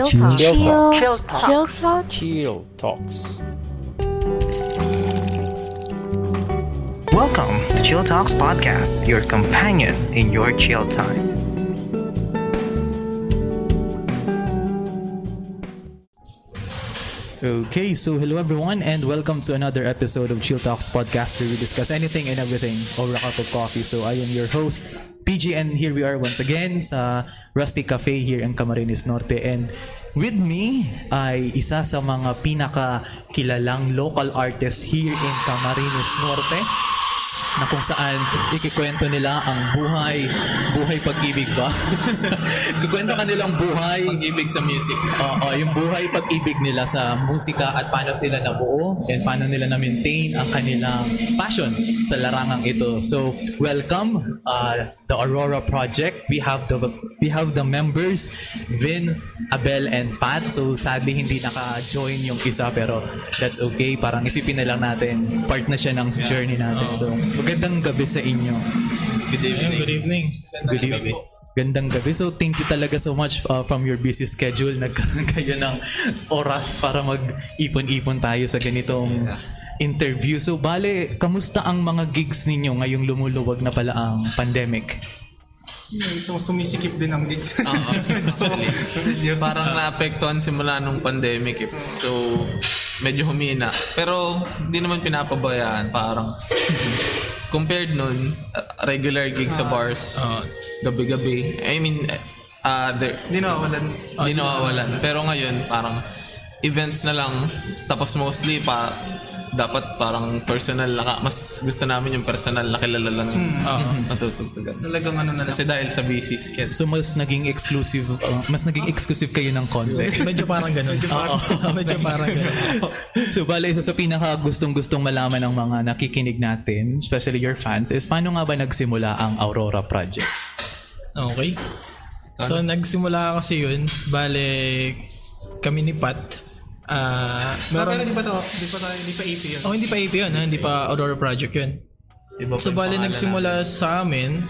Chill Talk. Chill Talk. Chill Talks. Welcome to Chill Talks Podcast, your companion in your chill time. Okay, so hello everyone and welcome to another episode of Chill Talks Podcast where we discuss anything and everything over a cup of coffee. So I am your host, PG, and here we are once again sa Rusty Cafe here in Camarines Norte. And with me ay isa sa mga pinakakilalang local artist here in Camarines Norte na kung saan ikikwento nila ang buhay pag-ibig ba? Kukwento kanilang buhay pag-ibig sa music. Oo, yung buhay pag-ibig nila sa musika at paano sila nabuo and paano nila na-maintain ang kanilang passion sa larangang ito. So, welcome the Aurora Project. We have the members Vince, Abel, and Pat. So, sadly hindi naka-join yung isa pero that's okay. Parang isipin na lang natin part na siya ng journey natin. So, magandang gabi sa inyo. Good evening. Good evening. Good evening. Gandang gabi. So, thank you talaga so much from your busy schedule. Nagkaroon kayo ng oras para mag-ipon-ipon tayo sa ganitong interview. So, bale, kamusta ang mga gigs ninyo ngayong lumuluwag na pala ang pandemic? So, sumisikip din ang gigs. Parang naapektuhan simula nung pandemic eh. So, medyo humina. Pero, hindi naman pinapabayaan. Parang, compared nun, regular gigs sa bars, gabi-gabi. I mean, Hindi nawawalan. Pero ngayon, parang, events na lang. Tapos mostly, dapat parang personal mas gusto namin yung personal na kilala lang yung matutugtugan. Talagang ano na lang. Kasi dahil sa busy schedule. So, mas naging exclusive kayo ng konti. Medyo parang ganun. Medyo parang ganun. So, bale, isa sa pinaka gustong malaman ng mga nakikinig natin, especially your fans, is paano nga ba nagsimula ang Aurora Project? Okay. So, nagsimula kasi yun. Bale, kami ni Pat. Pero hindi pa AP yun. Hindi pa AP yun. Hindi pa Aurora Project yun. So, bale, nagsimula sa amin.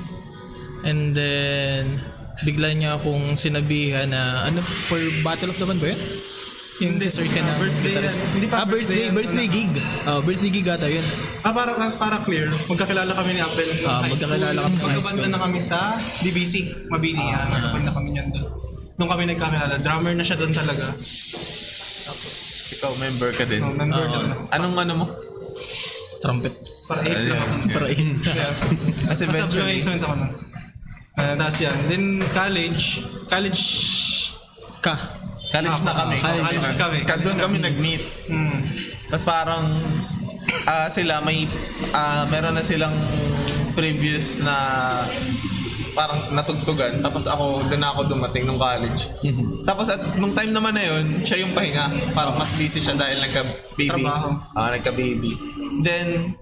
And then, bigla niya akong sinabihan na, for Battle of the Band ba yun? Yung sa ka na birthday yan. Hindi pa birthday gig. Birthday gig ata yun. Para clear. Magkakilala kami ni Apple. Magkakilala kami ng high school. Magkabanda na kami sa DBC. Mabini. Nagkabanda na kami niyan doon. Nung kami nagkakilala, drummer na siya doon talaga. Ikaw, member ka din. Member doon. Anong mo? Trumpet. Para 8 lang ako. Para in. Kasi eventually, instruments ako nun. Tapos yan. Then college na kami. College kami. Doon kami nag-meet. Tapos parang sila meron na silang previous na parang natugtugan. Tapos doon ako dumating nung college. Tapos nung time naman na yun, siya yung pahinga. Parang mas busy siya dahil nagka-baby. Trabaho. Nagka-baby. Then,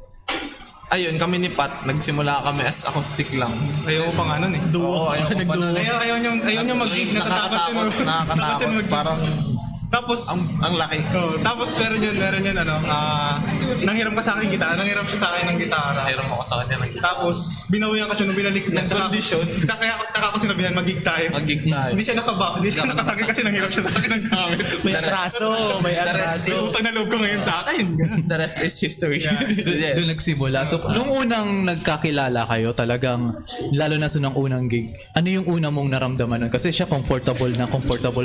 ayun, kami ni Pat, nagsimula kami as acoustic lang. Ayaw ko pa nga nun eh. Oo, ayaw ko pa nun. Ayaw nyo mag-gig. Nakakatakot. Parang Tapos, ang laki. tapos meron yun, nanghiram ka sa akin gitara, nanghiram siya sa akin ng gitara. Meron ako sa kanya ng gitara. Tapos, binawian ka siya nung binalik Ng condition. Kaya ako sinabihan, mag-gig tayo. Mag-gig tayo. Hindi siya hindi siya nakatagay kasi nanghiram siya sa akin ng gamit. May atraso. Utang na loob ko ngayon sa akin. The rest is history. Doon nagsimula. So, nung unang nagkakilala kayo, talagang, lalo na sa nung unang gig, ano yung una mong naramdaman nun? Kasi siya comfortable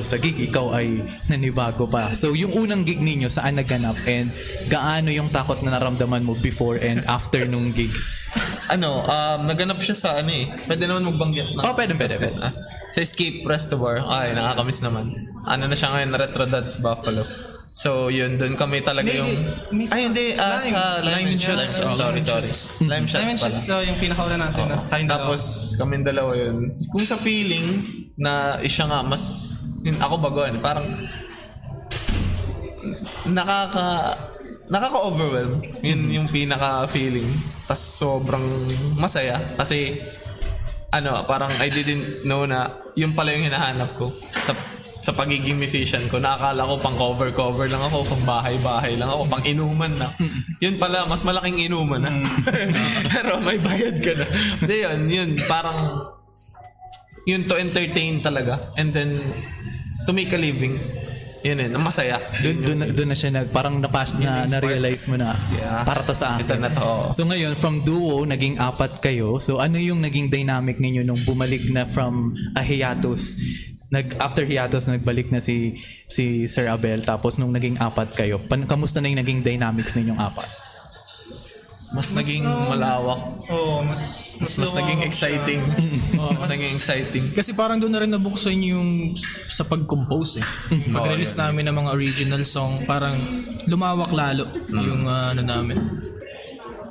sa gig, ikaw ay nanibago pa. So, yung unang gig ninyo, saan naganap? And gaano yung takot na naramdaman mo before and after nung gig? Naganap siya sa pwede naman magbanggit na. Pwede. Sa Escape Resto Bar. Ay, nakakamiss naman. Na siya ngayon, Retro Dads Buffalo. So, yun, doon kami talaga yung... Hindi. Sa Lime Shots. Sorry. Lime Shots pala. yung pinakauna natin. Tapos, kami dalawa yun. Kung sa feeling na siya nga, mas... Ako baguhan. Parang... Nakaka-overwhelm. Yun yung pinaka-feeling. Tas sobrang masaya. Kasi, parang I didn't know na yun pala yung hinahanap ko sa pagiging musician ko. Nakakala ko pang cover lang ako, pang bahay lang ako, pang inuman na. Yun pala, mas malaking inuman na. Pero may bayad ka na. Hindi yun, parang yun to entertain talaga. And then to make a living. Yun, masaya. Doon na siya parang na-realize mo na para to sa akin. Ito na to. So ngayon, from duo, naging 4 kayo. So ano yung naging dynamic ninyo nung bumalik na from a hiatus? After hiatus, nagbalik na si Sir Abel. Tapos nung naging 4 kayo, kamusta na yung naging dynamics ninyong 4? Mas naging malawak. Mas naging exciting. Mas naging exciting. Kasi parang doon na rin nabuksan yung sa pag-compose eh. Mag-release namin ng mga original song, parang lumawak lalo yung namin.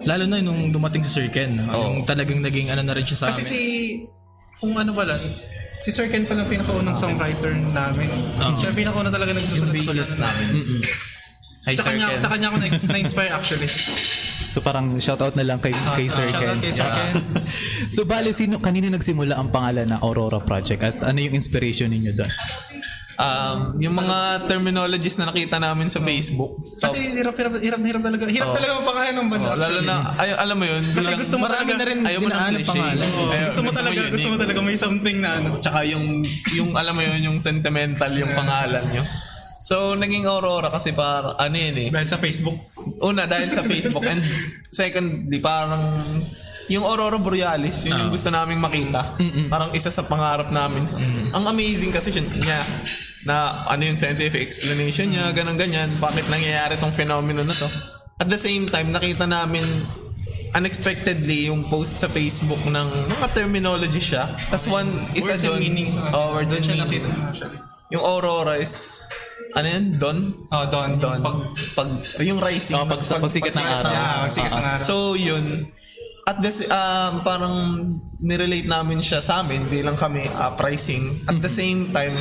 Lalo na nung dumating si Sir Ken. Yung talagang naging na rin siya sa amin. Kasi kung ano pala, si Sir Ken pala pinakaunang songwriter namin. Siya pinakauna talaga nagsusulat namin. Hi, Sir Ken. Sa kanya ako na-inspire actually. So parang shoutout na lang kay Sir Ken. Shoutout kay Sir Ken. So bali, kanino nagsimula ang pangalan na Aurora Project at ano yung inspiration ninyo doon? Yung mga terminologies na nakita namin sa Facebook. Kasi hirap talaga. Hirap talaga ang pangalan ng banda. Lalo na, alam mo yun. Kasi gusto mo marami talaga, na rin ayaw mo ng dinaan ang cliche. pangalan. Gusto mo talaga may something na ano. Tsaka yung alam mo yun, yung sentimental yung pangalan nyo. So, naging Aurora kasi parang, yun eh. Dahil sa Facebook. Una, dahil sa Facebook. And secondly, parang yung Aurora Borealis, yun yung gusto naming makita. Parang isa sa pangarap namin. Ang amazing kasi niya na yung scientific explanation niya, ganyan, bakit nangyayari tong phenomenon na to. At the same time, nakita namin unexpectedly yung post sa Facebook ng mga terminology siya. Tapos one, isa Words and doon. meanings. Words and siya meanings. nakita actually. Yung Aurora is, Don? Don. Yung rising. Pagsikat ng araw. Pagsikat ng araw. So, yun. At this, parang nirelate namin siya sa amin bilang kami pricing. At the same time,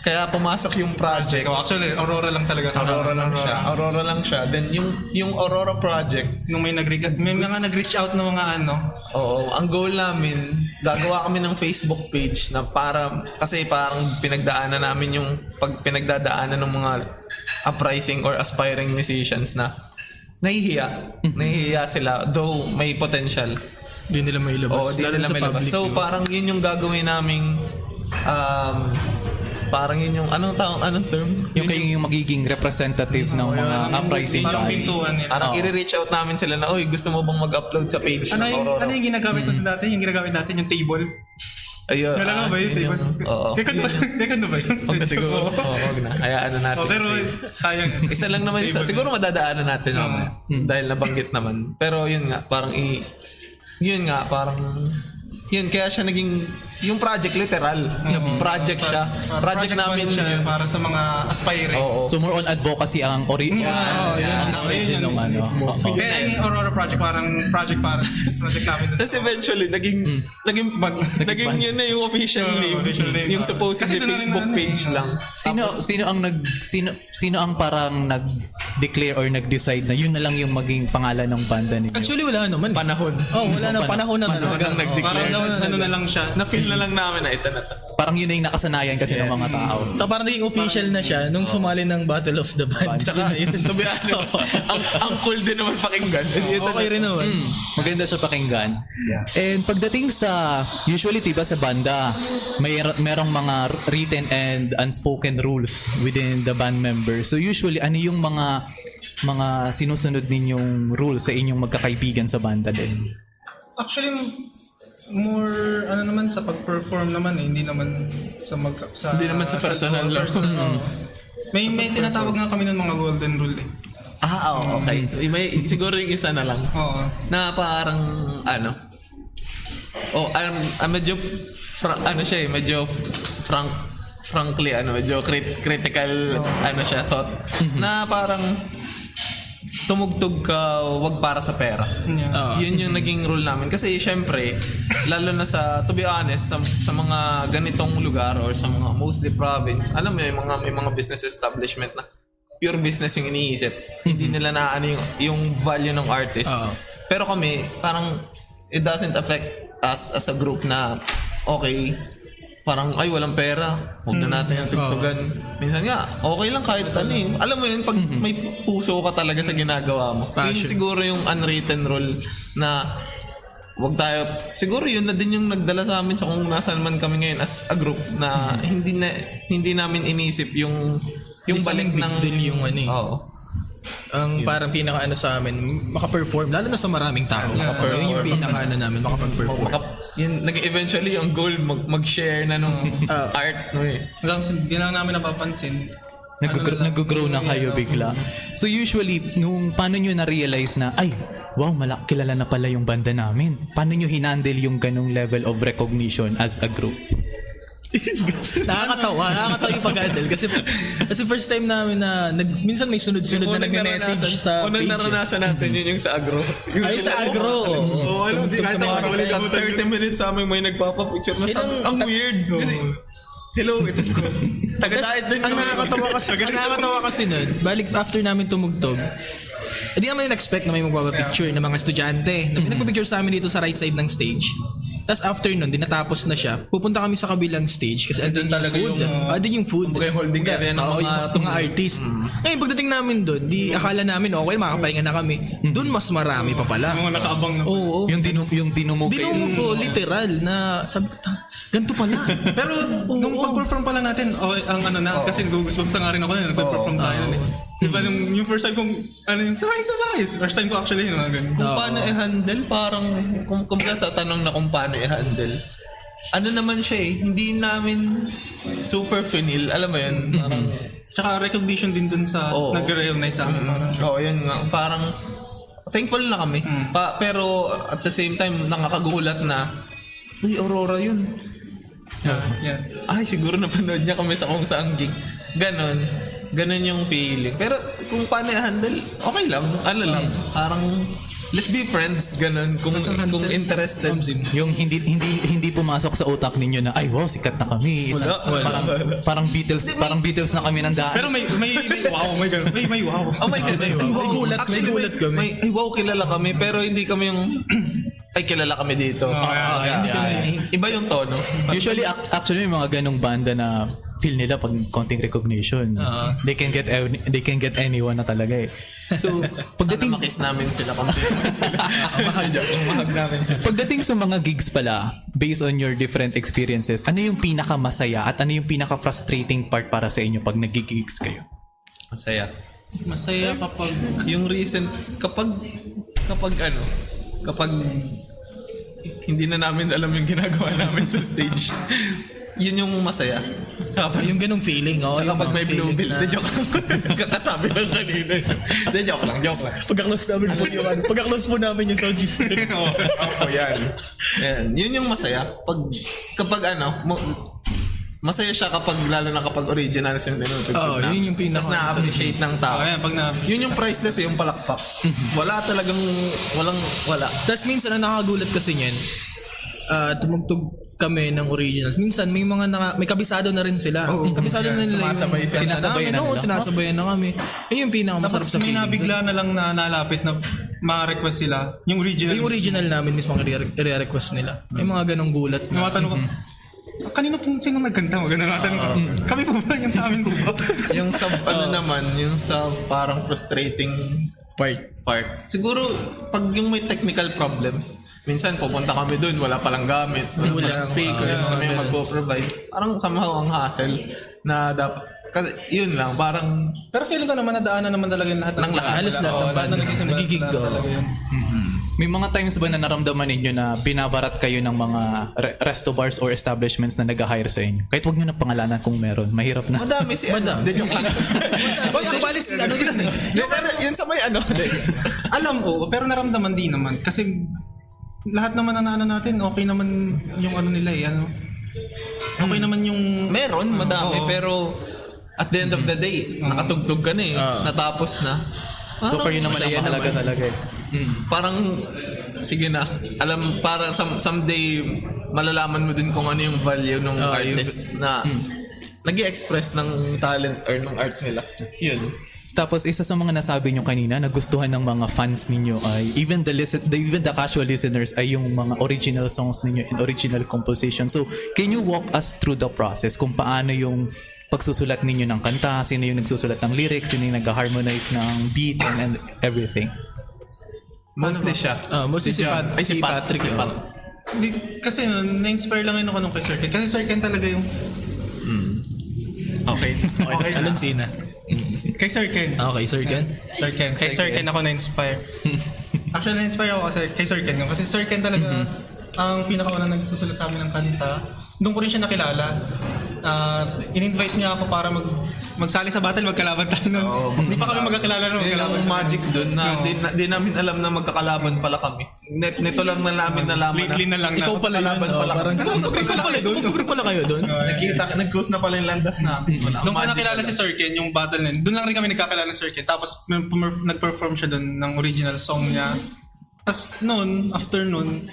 kaya pumasok yung project. Actually, Aurora lang talaga. Aurora lang siya. Then yung Aurora project, Nung may mga nag-reach out na mga ang goal namin, gagawa kami ng Facebook page na kasi parang pinagdaanan namin yung pinagdadaanan ng mga uprising or aspiring musicians na nahihiya sila, though may potential. Di nila may labas. Di nila may labas. So parang yun yung gagawin naming parang yun yung anong term? Yung kayo yung magiging representative ng mga uprising Parang guys. pintuan nila. Parang i-reach out namin sila na, gusto mo bang mag-upload sa page ng Aurora? Ano yung ginagamit natin dati? Yung ginagamit natin, yung table. Ayun. Wala ba yung table? Oo. Dekan ba yun? Huwag na siguro. Huwag na. Hayaan na natin. Pero sayang. Isa lang naman. Siguro madadaanan natin naman. Dahil nabanggit naman. Pero yun nga, parang yun, kaya siya naging, yung project literal. Project siya. Project namin siya para sa mga aspiring. Oo. So more on advocacy ang origin ng ano. Kaya yung Aurora Project parang project namin. Tapos eventually, naging yun na yung official name. Yung supposedly Facebook page lang. Sino ang parang nag-declare or nag-decide na yun na lang yung maging pangalan ng banda ninyo? Actually, wala naman. Panahon. Wala na panahon na talaga. Nag-declare. Ano na lang siya. Na-feel na lang namin na ito na to. Parang yun na yung nakasanayan kasi ng mga tao. So parang naging official na siya nung sumali ng Battle of the Bands. Tsaka, to be honest, ang cool din naman pakinggan. Okay rin naman. Maganda siya pakinggan. And pagdating sa, usually diba sa banda, merong mga written and unspoken rules within the band members. So usually, ano yung mga sinusunod ninyong rules sa inyong magkakaibigan sa banda din? Actually, more naman sa pag-perform naman hindi naman Hindi naman sa personal lang. May tinatawag nga kami ng mga golden rule eh. Okay. Siguro yung isa na lang. Oo. Na parang medyo medyo frankly medyo critical siya thought na parang tumugtog ka, wag para sa pera. Yeah. Yun yung naging rule namin. Kasi syempre, lalo na to be honest, sa mga ganitong lugar or sa mga mostly province, alam mo may mga business establishment na pure business yung iniisip. Hindi nila yung value ng artist. Pero kami, parang it doesn't affect us as a group na okay, parang walang pera, huwag na natin yung tugtugan. Minsan nga, okay lang kahit alam mo yun, pag may puso ka talaga sa ginagawa mo. Yun siguro yung unwritten rule na wag tayo, siguro yun na din yung nagdala sa amin sa kung nasaan man kami ngayon as a group na hindi namin inisip yung balik big ng deal yung ano eh. Oo. Ang parang pinaka ano sa amin, maka-perform lalo na sa maraming tao. Yun yung pinaka ano namin, makapag-perform. Yun, eventually yung goal mag-share na nung art no eh. Hanggang hindi lang namin napapansin. Nag-grow na kayo bigla. So usually, nung paano nyo na-realize na, ay, wow, kilala na pala yung banda namin. Paano nyo hinandle yung ganong level of recognition as a group? Nakakatawa yung pag-handle kasi first time namin na minsan may sunod-sunod na nagme-message sa Unang page. naranasan natin yun yung sa agro. Ay, sa agro. Oo, ano, di kahit ako ulit 30 minutes sa amin may nagpapapicture na ang weird. Kasi, hello, ito ko. Taga-diet din Ang nakakatawa kasi nun, balik after namin tumugtog, hindi naman in-expect na may magpapapicture ng mga estudyante. May nagpapicture sa amin dito sa right side ng stage. Tapos after nun, dinatapos na siya. Pupunta kami sa kabilang stage kasi andun talaga yung food. Andun yung food. Kumbaga yung holding area ng mga artist. Ngayon, pagdating namin doon, di akala namin okay, makakapahinga na kami. Doon mas marami pa pala. Mga nakaabang na. Oo. Yung dinumog kayo. Dinumog ko, literal, na sabi ko, ganito pala. Pero nung pag-perform pala natin, ang ano na, kasi gugustuhan sa nga rin ako na nag-perform tayo nun eh. Diba yung first time kong, yung sabay-sabay. First time ko actually, yung mga ganun. Kung paano i-handle, parang, kung sa tanong na kung paano i-handle, ano naman siya eh, hindi namin super finil, alam mo yun, parang, Tsaka recognition din dun sa nag-realize sa amin. oo, yun nga, parang, thankful na kami. Pero at the same time, nakakagulat na, uy, Aurora yun. Yeah. Ay, siguro napanood niya kami sa kung saang gig. Ganon yung feeling. Pero kung paano i-handle, okay lang. Ano lang, parang let's be friends, ganon. Kung interested. Yung hindi pumasok sa utak ninyo na, ay wow, sikat na kami. Parang Beatles na kami ng daan. Pero may wow, may ganun. May wow. Oh my God. May gulat kami. Ay, wow, kilala kami. Pero hindi kami yung, ay, kilala kami dito. Hindi kami, iba yung tono. Usually, actually, may mga ganong banda na feel nila pag konting recognition. They can get anyone na talaga eh. So, Sana makis namin sila kung sila. Mahag namin sila. pagdating sa mga gigs pala, based on your different experiences, ano yung pinaka-masaya at ano yung pinaka-frustrating part para sa inyo pag nag-gigs kayo? Masaya. Masaya kapag Yung recent, kapag hindi na namin alam yung ginagawa namin sa stage, yun yung masaya. Yung ganung feeling. Kapag may binubil, joke lang. Kakasabi lang kanina. Joke lang. Pagka-close po namin yung sound system. Yan. Yun yung masaya. Kapag masaya siya lalo na kapag original yung tinutugtog na. Yun yung pinaka- Tapos na-appreciate ng tao. Yun yung priceless yung palakpak. Wala. Tapos minsan ang nakakagulat kasi niyan, tumugtog kami ng originals. Minsan may mga may kabisado na rin sila. Kabisado na nila Sumasabay sila. Sinasabayan na nila. sinasabayan na kami. Yun yung pinakamasarap Tapos sa may feeling. nabigla na lang na nalapit na ma-request sila. Yung original. Yung original namin mismo ang i-request nila. May mga ganong gulat. Nawatanong ko, kanino pong sino nagkanta mo? Ganun natanong ko. Kami po ba? Yung sa amin po ba? Yung sa yung sa parang frustrating part. Siguro pag yung may technical problems, minsan pupunta kami doon, wala palang gamit, wala speakers, kami yung magpo-provide. Parang somehow ang hassle na dapat, kasi yun lang, parang Pero feeling ko naman nadaanan naman talaga yung lahat ng lahat. Halos lahat ng banda nagigig ko. May mga times ba na naramdaman ninyo na binabarat kayo ng mga resto bars or establishments na nag-hire sa inyo? Kahit wag nyo na pangalanan kung meron. Mahirap na. madami si Joke lang. Yung balis, ano yun eh. Yun sa may Alam ko, pero naramdaman din naman. Kasi lahat naman na natin, okay naman yung ano nila eh. Okay naman yung... Meron, madami, pero at the end of the day, nakatugtog ka na eh. Natapos na. So for yun naman ang mahalaga talaga eh. Parang, sige na, alam, para someday, malalaman mo din kung ano yung value ng artists na nag-i-express ng talent or ng art nila. Yun. Tapos isa sa mga nasabi nyo kanina, nagustuhan ng mga fans ninyo ay even the casual listeners ay yung mga original songs ninyo and original composition. So, can you walk us through the process kung paano yung pagsusulat ninyo ng kanta, sino yung nagsusulat ng lyrics, sino yung nag-harmonize ng beat and everything? Mostly siya. Mostly si Patrick. Si Pat. Hindi, kasi na-inspire lang rin ako nung kay Sir Ken. Kasi Sir Ken talaga yung... Okay. Okay na. Alonsina. Kay Sir Ken. Okay, Sir Ken. Sir Ken. Kay Sir Ken ako na-inspire. Actually, na-inspire ako kasi kay Sir Ken. Kasi Sir Ken talaga ang pinakaunang nagsusulat sa amin ng kanta. Doon ko rin siya nakilala. In-invite niya ako para magsali sa battle, magkalaban tayo nun. Hindi pa kami magkakilala nun. Yun ang magic doon na di namin alam na magkakalaban pala kami. Nito lang na namin nalaman Lately na lang Ikaw pala yun. magkakalaban pala Parang, kami. tugtog pala kayo doon. Nag-close na pala yung landas namin. Nung ko nakilala si Sir Ken, yung battle na yun, doon lang rin kami nagkakilala ni Sir Ken. Tapos nag-perform siya doon ng original song niya. Tapos noon, after noon,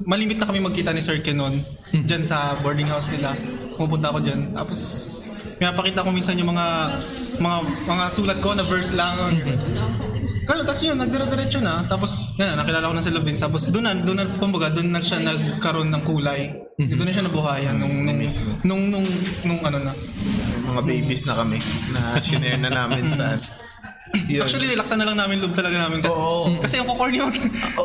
malimit na kami magkita ni Sir Ken noon. Diyan sa boarding house nila. Pumupunta ako diyan. Tapos pinapakita ko minsan yung mga sulat ko na verse lang. Tapos yun, nagdira-diretso na. Tapos yan, nakilala ko na si Lovin. Tapos doon na siya nagkaroon ng kulay. Doon na siya nabuhayan nung ano na. Mga babies na kami na shinare na namin sa... Yun. Actually, relaxan na lang namin loob talaga namin. Kasi yung corny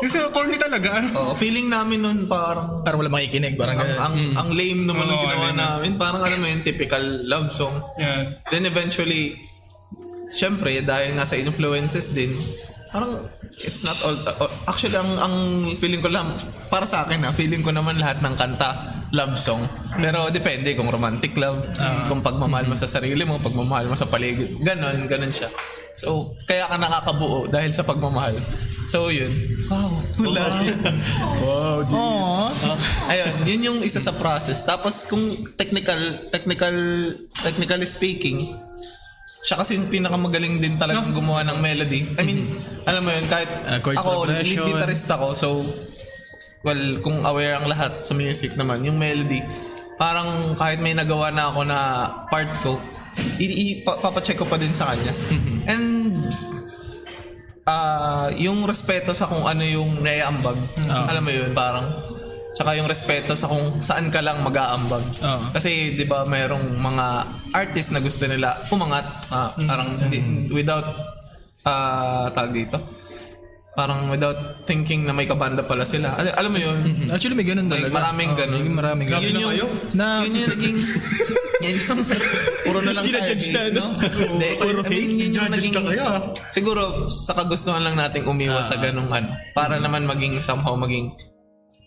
kasi yung corny talaga. Feeling namin nun parang Parang wala makikinig. Parang ganun. ang lame naman ang ginawa namin. Parang alam mo yun, typical love song. Yeah. Then eventually, syempre, dahil nga sa influences din, parang it's not all... Actually, ang feeling ko lang, para sa akin feeling ko naman lahat ng kanta, love song. Pero depende kung romantic love, kung pagmamahal mo sa sarili mo, pagmamahal mo sa paligid. Ganon siya. So, kaya ka nakakabuo dahil sa pagmamahal. So, yun. Wow. Wow. Ayun, yun yung isa sa process. Tapos, kung technically speaking, siya kasi yung pinakamagaling din talagang gumawa ng melody. I mean, alam mo yun, kahit chord ako, progression. lead guitarist ako, so, well, kung aware ang lahat sa music naman, yung melody, parang kahit may nagawa na ako na part ko, papacheck ko pa din sa kanya. And, yung respeto sa kung ano yung naiambag, alam mo yun, parang, tsaka yung respeto sa kung saan ka lang mag-aambag. Kasi, di ba, mayroong mga artist na gusto nila umangat, parang without, tag dito, parang without thinking na may kabanda pala sila. Alam mo yun? Actually, may ganun talaga. Maraming ganun. Maraming ganun. Yun yung naging... Yan yung... Puro na lang Ginajudge na, no? Hindi, I mean, yun yung naging... Siguro, sa kagustuhan lang nating umiwas sa ganung para naman somehow maging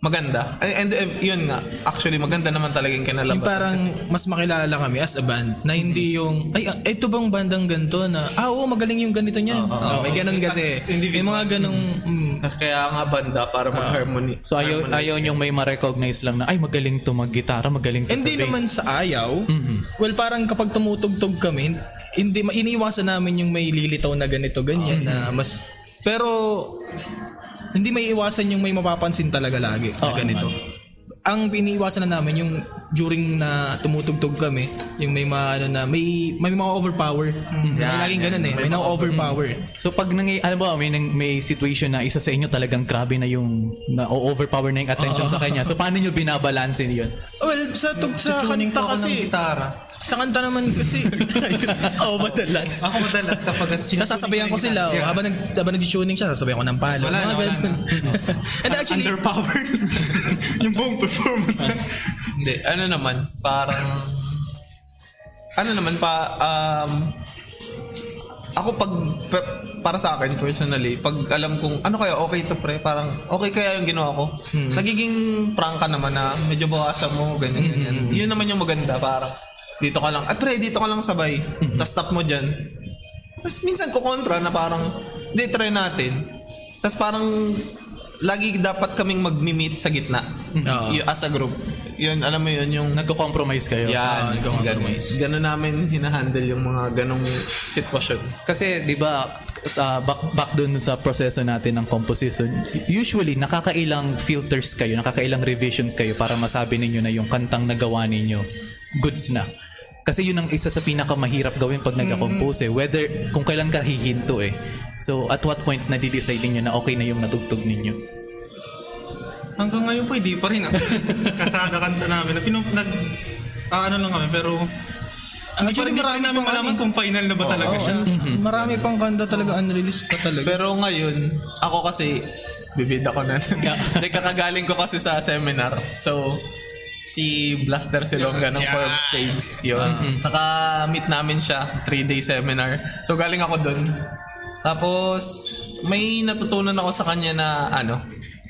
maganda. And yun nga, actually maganda naman talaga yung kinalabasan. Yung parang mas makilala kami as a band na hindi yung, ito bang bandang ganito na, oo, magaling yung ganito niyan. May ganun kasi. May mga ganung... Kaya nga banda para mag-harmony. So ayaw yung may ma-recognize lang na ay magaling to mag-gitara, magaling to Hindi sa bass. naman sa ayaw. Well, parang kapag tumutugtog kami, iniiwasan namin yung may lilitaw na ganito, ganyan na mas... Pero hindi may iwasan yung may mapapansin talaga lagi na ganito. Ang iniiwasan na namin yung during na tumutugtog kami, yung may may mga overpower. May laging ganun may na-overpower. So pag alam mo, may situation na isa sa inyo talagang grabe na yung na-overpower na yung attention sa kanya. So paano nyo binabalansin yun? Well, sa kanta kasi, sa kanta naman kasi, madalas. Ako madalas kapag nasasabayan ko sila. Habang nag-tuning siya, sasabayan ko ng palo. Wala na. And actually, underpowered. Yung buong performance. Hindi, ako para sa akin personally, pag alam kong ano kaya okay to pre, parang okay kaya yung ginawa ko. Nagiging prangka naman na medyo bawasan mo, ganyan. Yun naman yung maganda, parang dito ka lang, dito ka lang sabay. Tapos stop mo dyan. Tapos minsan ko kontra na parang, try natin. Tapos parang, lagi dapat kaming mag-meet sa gitna. As a group. Yun, alam mo yun, yung... Nagko-compromise kayo? Yan, gano'n namin hinahandle yung mga ganong sitwasyon. Kasi, di ba, back dun sa proseso natin ng composition, usually, nakakailang filters kayo, nakakailang revisions kayo para masabi ninyo na yung kantang nagawa ninyo, goods na. Kasi yun ang isa sa pinakamahirap gawin pag nagka-compose whether kung kailan ka hihinto So, at what point na di-decide ninyo na okay na yung natugtog ninyo? Hanggang ngayon po, hindi pa rin. Kasada kanta namin. Ano lang kami, pero Actually, marami namin malaman kung final na ba talaga siya. Marami pang kanta talaga unreleased pa talaga. Pero ngayon, ako kasi, bibida ko na. Hindi, kakagaling ko kasi sa seminar. So, si Blaster Silonga ng Four of Spades. Yun. Naka-meet namin siya, 3-day seminar. So, galing ako dun. Tapos, may natutunan ako sa kanya na,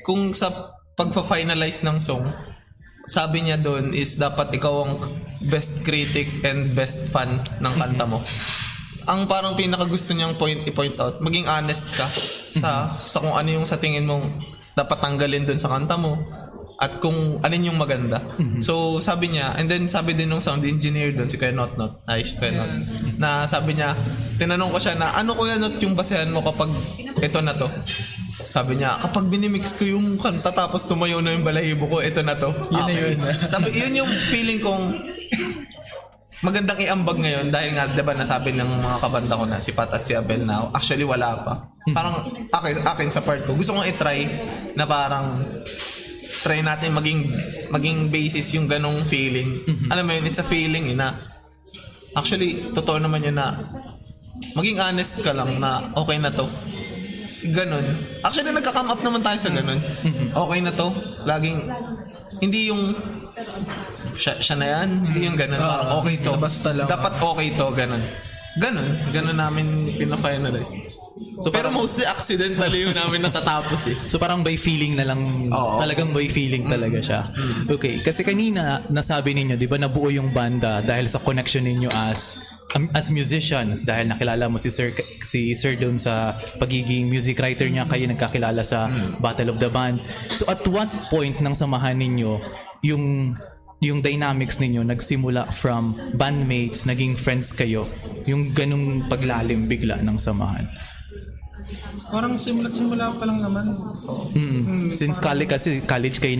kung sa pagpa-finalize ng song, sabi niya doon is dapat ikaw ang best critic and best fan ng kanta mo. Ang parang pinakagusto niyang i-point out, maging honest ka sa kung ano yung sa tingin mong dapat tanggalin doon sa kanta mo at kung alin yung maganda. So sabi niya, and then sabi din ng sound engineer doon, si Kuya Not, na sabi niya, tinanong ko siya na, ano Kuya Not yung basehan mo kapag ito na to? Sabi niya, kapag binimix ko yung kanta tapos tumayo na yung balahibo ko, ito na to. Yun na yun. Sabi, yun yung feeling kong magandang iambag ngayon dahil nga, diba nasabi ng mga kabanda ko na si Pat at si Abel na actually wala pa. Parang akin sa part ko, gusto kong i-try na parang try natin maging basis yung ganong feeling. Alam mo yun, it's a feeling na actually, totoo naman yun na maging honest ka lang na okay na to. Ganon. Actually, nagka-come up naman tayo sa ganon. Okay na to. Laging, hindi yung siya na yan. Hindi yung ganon. Parang okay to. Basta lang. Dapat okay to. Ganon. Ganon namin pina-finalize. So, pero mostly accidentally yung namin natatapos eh. So parang by feeling na lang, talagang by feeling talaga siya. Okay, kasi kanina nasabi ninyo, di ba nabuo yung banda dahil sa connection ninyo as musicians, dahil nakilala mo si Sir doon sa pagiging music writer niya, kayo nagkakilala sa Battle of the Bands. So at what point ng samahan ninyo yung dynamics ninyo nagsimula from bandmates, naging friends kayo, yung ganung paglalim bigla ng samahan? Parang simula pa lang naman. Since college kayo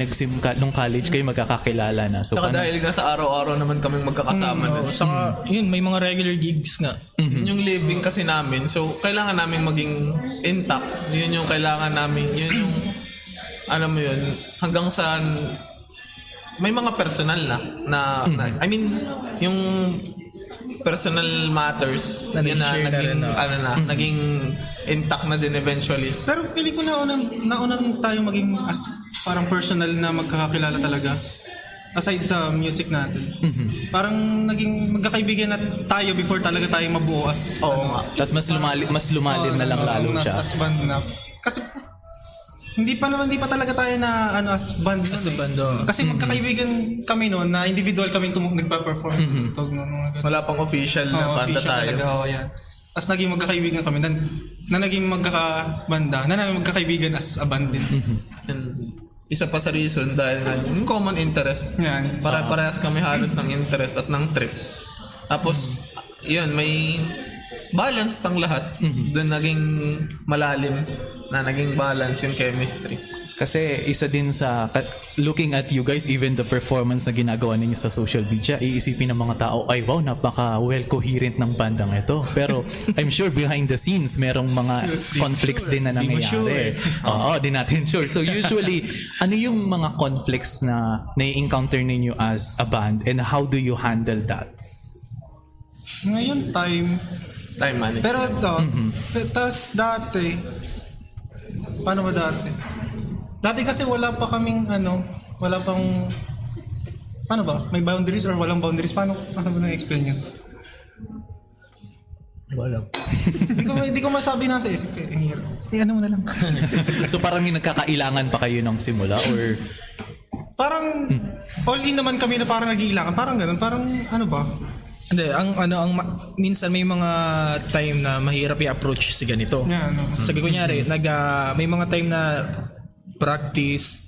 nung college kayo magkakakilala na. So Saka dahil nga sa araw-araw naman kaming magkakasama na. Saka, yun, may mga regular gigs nga. Yun yung living kasi namin. So, kailangan namin maging intact. Yun yung kailangan namin. Yun yung, alam mo yun, hanggang sa may mga personal na I mean, yung personal matters Na yun na nag-share na naging rin, naging intact na din eventually. Pero feeling ko naunang tayo maging as parang personal na magkakakilala talaga. Aside sa music natin. Parang naging magkakaibigan na tayo before talaga tayo mabuo as Oo nga. Tapos mas lumalim na lang lalo siya. As band na. Kasi hindi pa talaga tayo na as band nun, As a band, oh. Kasi magkakaibigan kami noon na individual kami nagpa-perform. Wala pang official na banda tayo. Yan. Tapos naging magkakaibigan kami na naging magkakabanda, na naging magkakaibigan as a band din. And isa pa sa reason dahil nga yung common interest. Yan. Parehas kami halos ng interest at ng trip. Tapos, yun, may balance ng lahat. Doon naging malalim na naging balance yung chemistry. Kasi isa din sa looking at you guys, even the performance na ginagawa ninyo sa social media, iisipin ng mga tao, ay wow, napaka well coherent ng bandang ito. Pero I'm sure behind the scenes merong mga conflicts din na nangyayari. Oo, di natin sure. So usually, ano yung mga conflicts na nai-encounter ninyo as a band and how do you handle that? Ngayon time Time management. pero tas dati paano ba dati? Dati kasi wala pa kaming wala pang paano ba? May boundaries or walang boundaries? Paano ba na-explain yun? Wala. Hindi ko masabi na sa isip eh. Ano mo na lang. So parang may nagkakailangan pa kayo ng simula or Parang all in naman kami na parang nag-iilangan. Parang ganun. Parang ano ba? Hindi, minsan may mga time na mahirap i-approach si ganito. Yeah, Sige, kunyari, may mga time na practice,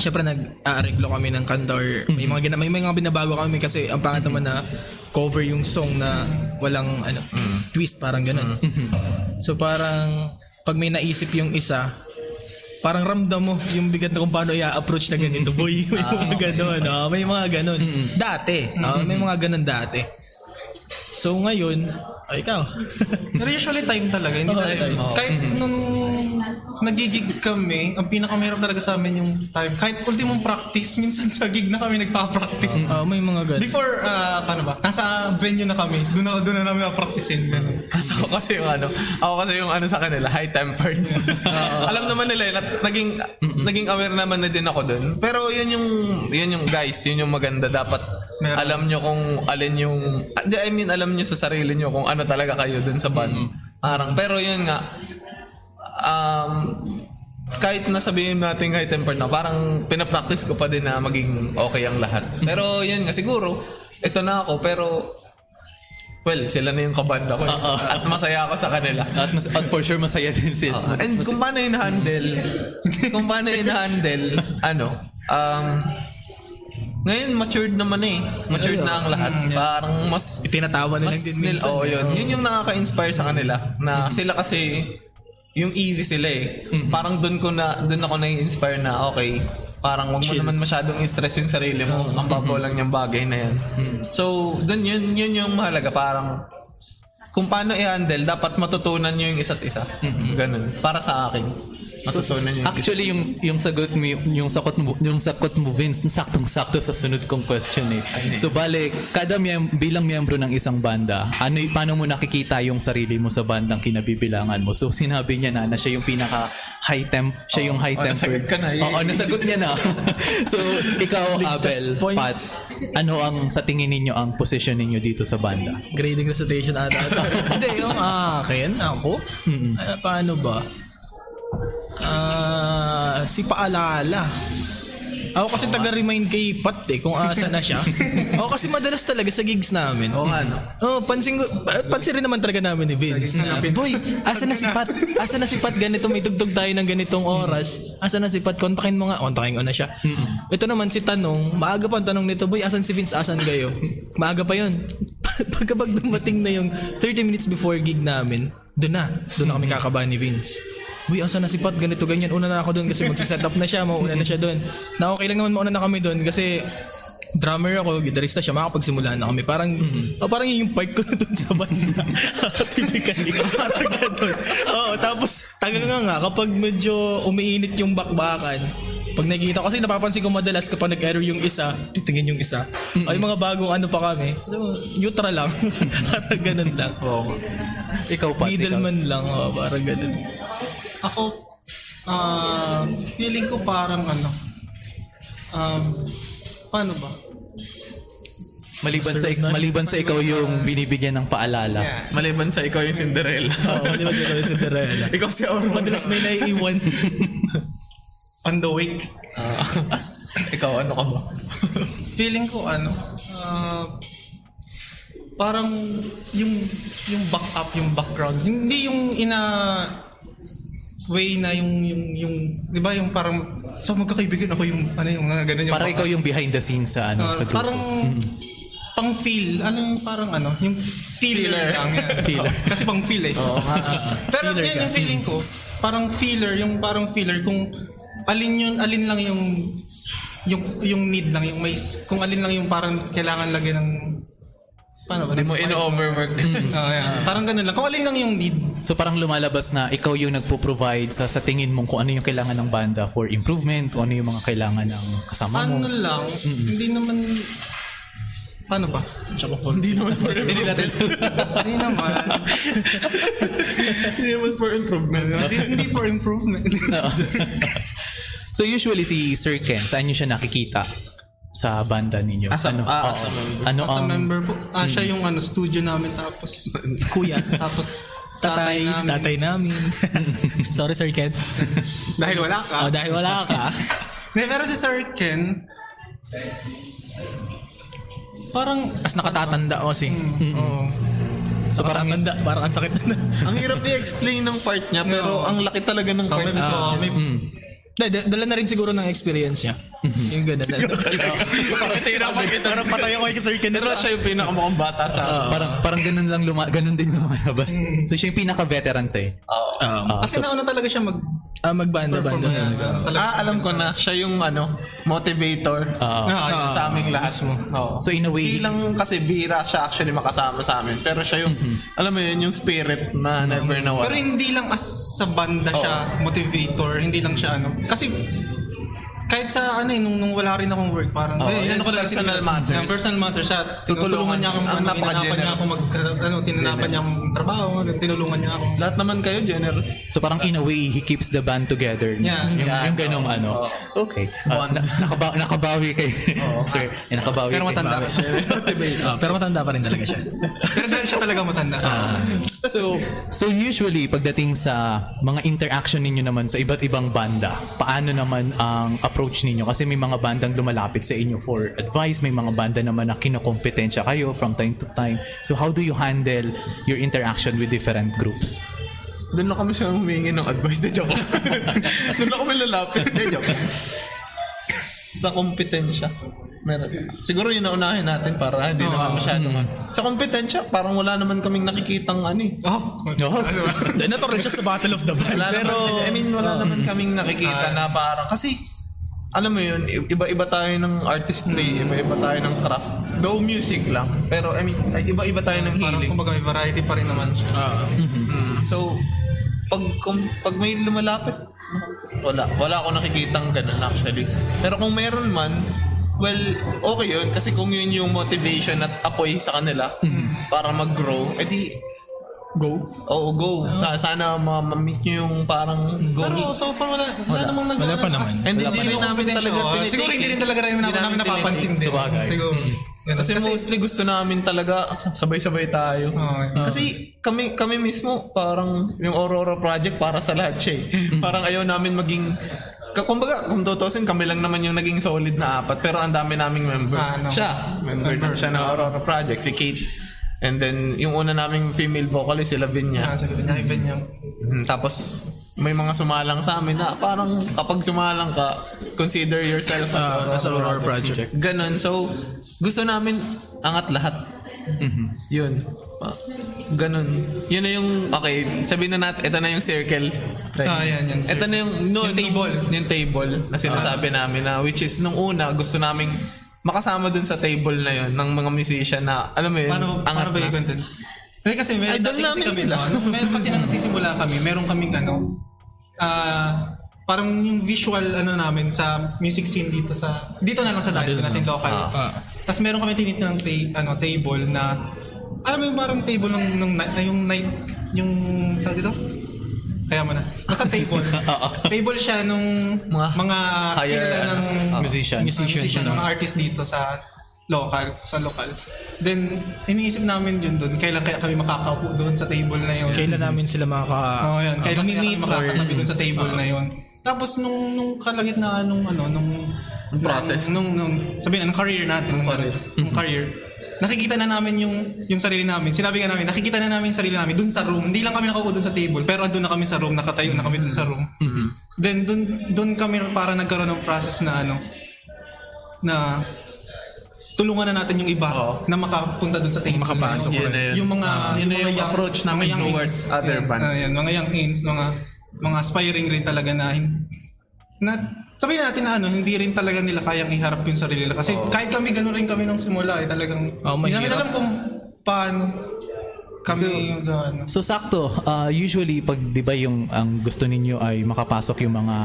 syempre nag-aareglo kami ng kanta or may mga binabago kami kasi ang pangit naman na cover yung song na walang twist, parang ganun. So parang pag may naisip yung isa, parang ramdam mo yung bigat na kung paano i-approach na ganito, boy. May mga ganon. May mga ganon. Dati. May mga ganon dati. So ngayon, ikaw. Pero usually time talaga. Hindi Oo, talaga. time. Kahit nung nagigig kami, ang pinakamahirap talaga sa amin yung time. Kahit ultimong practice, minsan sa gig na kami nagpa-practice. May mga ganun. Before, paano ba? Nasa venue na kami. Doon na namin ma-practicein. Ganun. Kasi ako kasi yung ano sa kanila, high-tempered. Alam naman nila yun, at naging aware naman na din ako dun. Pero yun yung guys, yun yung maganda. Dapat Meron. alam nyo kung alin yung, alam nyo sa sarili nyo kung ano talaga kayo dun sa band. Parang, pero yun nga, kahit nasabihin natin high-tempered na, parang pinapractice ko pa din na maging okay ang lahat. Pero yun nga, siguro, ito na ako, pero well, sila na yung kabanda ko. At masaya ako sa kanila. At for sure masaya din sila. And kung paano in-handle, ngayon matured naman Matured na ang lahat. Parang mas Itinatawa na lang din minsan. yun. Yun yung nakaka-inspire sa kanila. Na sila kasi, yung easy sila Parang doon ako na-inspire na, okay, parang wag mo naman masyadong i-stress yung sarili mo. Ang babaw lang yung bagay na yan. So, doon yun yung mahalaga. Parang, kung paano i-handle, dapat matutunan nyo yung isa't isa. Ganun. Para sa akin. Matutunan nyo Actually, yung sagot mo, yung sakot mo, Vince, saktong-sakto sa sunod kong question So, bale, bilang miyembro ng isang banda, paano mo nakikita yung sarili mo sa bandang kinabibilangan mo? So, sinabi niya na siya yung pinaka high siya yung high tempered. nasagot ka na Oo, nasagot niya na. So, ikaw, Abel, points. Pat, ano ang sa tingin ninyo ang position ninyo dito sa banda? Grading recitation ata. Hindi, yung akin, ako? Paano ba? Si Paalala. Ako kasi taga-remind kay Pat kung asa na siya. Ako kasi madalas talaga sa gigs namin. Pansin rin naman talaga namin ni Vince. Boy, asa na si Pat? Asa na si Pat? Ganito, may tugtog tayo ng ganitong oras. Asa na si Pat? Kontakin mo nga. Kontakin ko na siya. Ito naman si Tanong. Maaga pa ang tanong nito, boy, asan si Vince? Asan kayo? Maaga pa yun. Pagkabag dumating na yung 30 minutes before gig namin, doon na kami kakabahan ni Vince. Uy, asa na si Pat? Ganito, ganyan. Una na ako doon kasi magsiset up na siya. Mauuna na siya doon. Na okay lang naman mauna na kami doon kasi drummer ako, gitarista siya. Makakapagsimula na kami. Parang, parang yun yung part ko doon sa banda. Typically. Parang gano'n. Tapos, taga nga kapag medyo umiinit yung bakbakan, pag nakikita ko, kasi napapansin ko madalas kapag nag-error yung isa, titingin yung isa. Ay, mga bagong ano pa kami. Neutral lang. Parang ganun lang. Ikaw, Pat, Middleman lang. Parang ganun. Ako, feeling ko parang paano ba? Maliban sa ikaw yung binibigyan ng paalala. Maliban sa ikaw yung Cinderella. Maliban sa yung Cinderella. Ikaw si Aurora. Madalas may naiiwan. On the wake. Ikaw, ano ka ba? Feeling ko parang yung backup, yung background. Hindi yung way na yung di ba yung parang sa magkakaibigan ako yung yung ganun yung Parang ikaw yung behind the scenes sa sa grupo. parang pang feel parang yung feeler lang yan. Feeler. Kasi pang feel pero Feeler yun ka. yung feeling ko parang feeler kung alin lang yung need lang yung may kung alin lang yung parang kailangan lagyan ng paano ba? Hindi mo in-overwork. Parang ganun lang. Kung alin lang yung need. So parang lumalabas na ikaw yung nagpo-provide sa tingin mong kung ano yung kailangan ng banda for improvement, kung ano yung mga kailangan ng kasama mo. Ano lang, hindi naman... Paano ba? Hindi naman for Hindi natin. Hindi naman. Hindi naman for improvement. Hindi for improvement. So usually si Sir Ken, saan niyo siya nakikita sa banda ninyo? As a member po. Siya yung studio namin tapos Kuya. tapos Tatay namin. Sorry, Sir Ken. Dahil wala ka. Dahil wala ka. Pero si Sir Ken parang As nakatatanda kasi. So parang ang sakit na. Ang hirap i-explain ng part niya, pero ang laki talaga ng part niya. Dala na rin siguro ng experience niya. Yung ganda na. Parang patay ako kay Sir Ken. Pero siya yung pinakamukhang bata sa parang ganun lang ganun din lumalabas. So siya yung pinaka-veteran sa'yo. kasi nauna talaga siya Magbanda-banda talaga. Alam ko na, siya yung motivator sa aming lahat. Oo. So in a way, Bilang kasi bira siya actually makasama sa amin. Pero siya yung, alam mo yun, yung spirit na never nawala. Pero hindi lang as sa banda siya motivator, hindi lang siya kasi kahit sa nung wala rin akong work parang yan ko lang personal matters. Personal matters siya. Tinulungan niya akong ang tinanapan niya ako tinanapan niya akong trabaho, tinulungan niya ako. Lahat naman kayo generous. so parang in a way, he keeps the band together. Yeah. Yung ganong Okay. Nakabawi kay Sir. Nakabawi Pero kay- matanda pa siya. Pero matanda pa rin talaga siya. Pero dahil siya talaga matanda. So usually, pagdating sa mga interaction ninyo naman sa iba't ibang banda, paano naman ang approach ninyo? Kasi may mga bandang lumalapit sa inyo for advice, may mga banda naman na kinokompetensya kayo from time to time. So how do you handle your interaction with different groups? Doon na kami siya humingi ng advice na joke. Doon na kami lalapit na joke. Sa kompetensya. Meron. Siguro yun na unahin natin para hindi naman masyadong Sa kompetensya, parang wala naman kaming nakikitang Natural siya sa Battle of the Band. Wala naman kaming nakikita na parang kasi alam mo yun, iba-iba tayo ng artistry, iba-iba tayo ng craft. Though music lang, pero iba-iba tayo ng Parang healing. kumbaga may variety pa rin naman siya. So, pag may lumalapit, wala akong nakikitang ganun actually. Pero kung meron man, well, okay yun. Kasi kung yun yung motivation at apoy sa kanila para mag-grow, edi Go. Oo, go. Sana ma-meet nyo yung parang go. Pero so far wala namang Wala pa naman. And hindi rin namin talaga tinitake. Siguro hindi rin talaga namin napapansin din. Sabagay. Siguro. Kasi mostly gusto namin talaga sabay-sabay tayo. Kasi kami mismo parang yung Aurora Project para sa lahat siya eh. Parang ayaw namin maging kumbaga kung tutusin kami lang naman yung naging solid na 4 pero ang dami naming member. Siya, member siya ng Aurora Project, si Kate. And then yung una naming female vocalist si Lavinia. Tapos may mga sumalang sa amin na parang kapag sumalang ka, consider yourself as Aurora Project. Ganon. So, gusto namin angat lahat. Yun. Ganon. Yun na yung, okay, sabihin na natin, ito na yung circle. Yan. Ito na yung table na sinasabi namin na which is nung una, gusto naming makasama dun sa table na yun ng mga musician na, alam mo yun, Paano ba yung content? Kasi may Idol dati namin kasi kami, sila. meron kasi nang nagsisimula kami, meron kaming parang yung visual namin sa music scene dito na lang sa dahil natin local. Tapos meron kami tinitin ng table na alam mo yung parang table yung tawag dito? Kaya mo na. Basta table. Table siya nung mga kilala ng musicians, mga artist dito sa lokal. Then, iniisip namin yun doon. Kailan kaya kami makakaupo doon sa table na yun? Kailan namin sila Kailan kaya kami makakatabi doon sa table na yun? Tapos nung kalagitnaan nung process. Nung sabihin, anong career natin? Nung career. Nakikita na namin yung sarili namin. Sinabi nga namin, nakikita na namin yung sarili namin dun sa room. Hindi lang kami nakaupo dun sa table, pero andun na kami sa room, nakatayo na kami dun sa room. Then dun kami para nagkaroon ng process na na tulungan na natin yung iba na makapunta dun sa table. Makapasok Yun na yun. Yung mga yun na yung approach namin towards other band. Mga young ains, mga aspiring rin talaga na sabihin natin na hindi rin talaga nila kayang iharap yung sarili nila. Kasi kahit kami gano'n rin kami nung simula talagang hindi namin alam kung paano kami So sakto, usually pag 'di ba yung ang gusto ninyo ay makapasok yung mga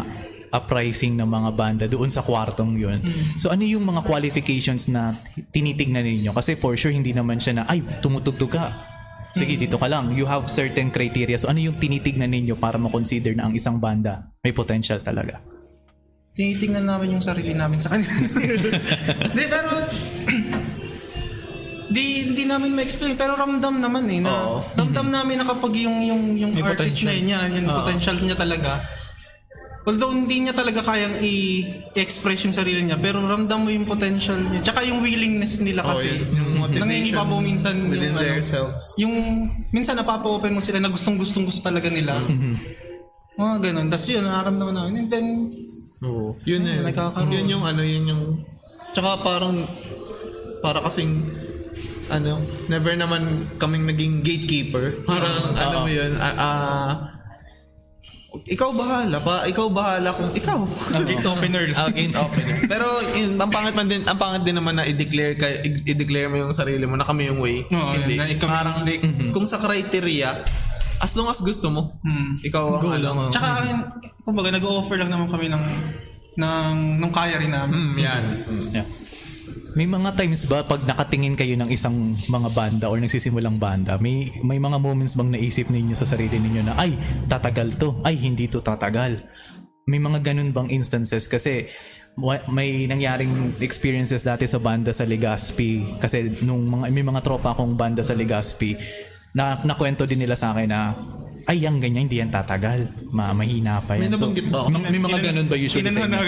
uprising ng mga banda doon sa kwartong yun. So ano yung mga qualifications na tinitignan ninyo? Kasi for sure hindi naman siya na ay tumutugtog ka. Sige, dito ka lang. You have certain criteria. So ano yung tinitignan ninyo para ma-consider na ang isang banda may potential talaga? tinitingnan namin yung sarili namin sa kanila. Hindi, pero Di namin ma-explain pero ramdam naman na ramdam namin na kapag yung artist potential. na yan, yung potential niya talaga. Although hindi niya talaga kayang i-express yung sarili niya, pero ramdam mo yung potential niya. Tsaka yung willingness nila kasi. Yung motivation Nangyayong minsan within yung, themselves. Yung minsan napapa-open mo sila na gusto talaga nila. Mga ganun. Tapos yun, nakaramdaman namin. And then, yun na yun. nagkakaroon. Yun yung tsaka para kasing never naman kaming naging gatekeeper. Parang mo yun, ikaw bahala kung ikaw. Gate opener lang. Gate opener. Pero ang pangit din naman na i-declare mo yung sarili mo na kami yung way. Oo, Hindi. na ikaw Parang kung sa criteria, as long as gusto mo, ikaw Go ang lang, oh. Tsaka, kumbaga, nag-o-offer lang naman kami nung kaya rin namin. Yan. Yeah. May mga times ba pag nakatingin kayo ng isang mga banda or nagsisimulang banda, may mga moments bang naisip ninyo sa sarili ninyo na ay, tatagal to, ay hindi to tatagal? May mga ganun bang instances? Kasi may nangyaring experiences dati sa banda sa Legazpi kasi may mga tropa akong banda sa Legazpi na nakwento din nila sa akin na ay, yung ganyan, hindi yan tatagal. Mahina pa yan. May nabanggit ba ako? May mga ganun ba usually sa inyo?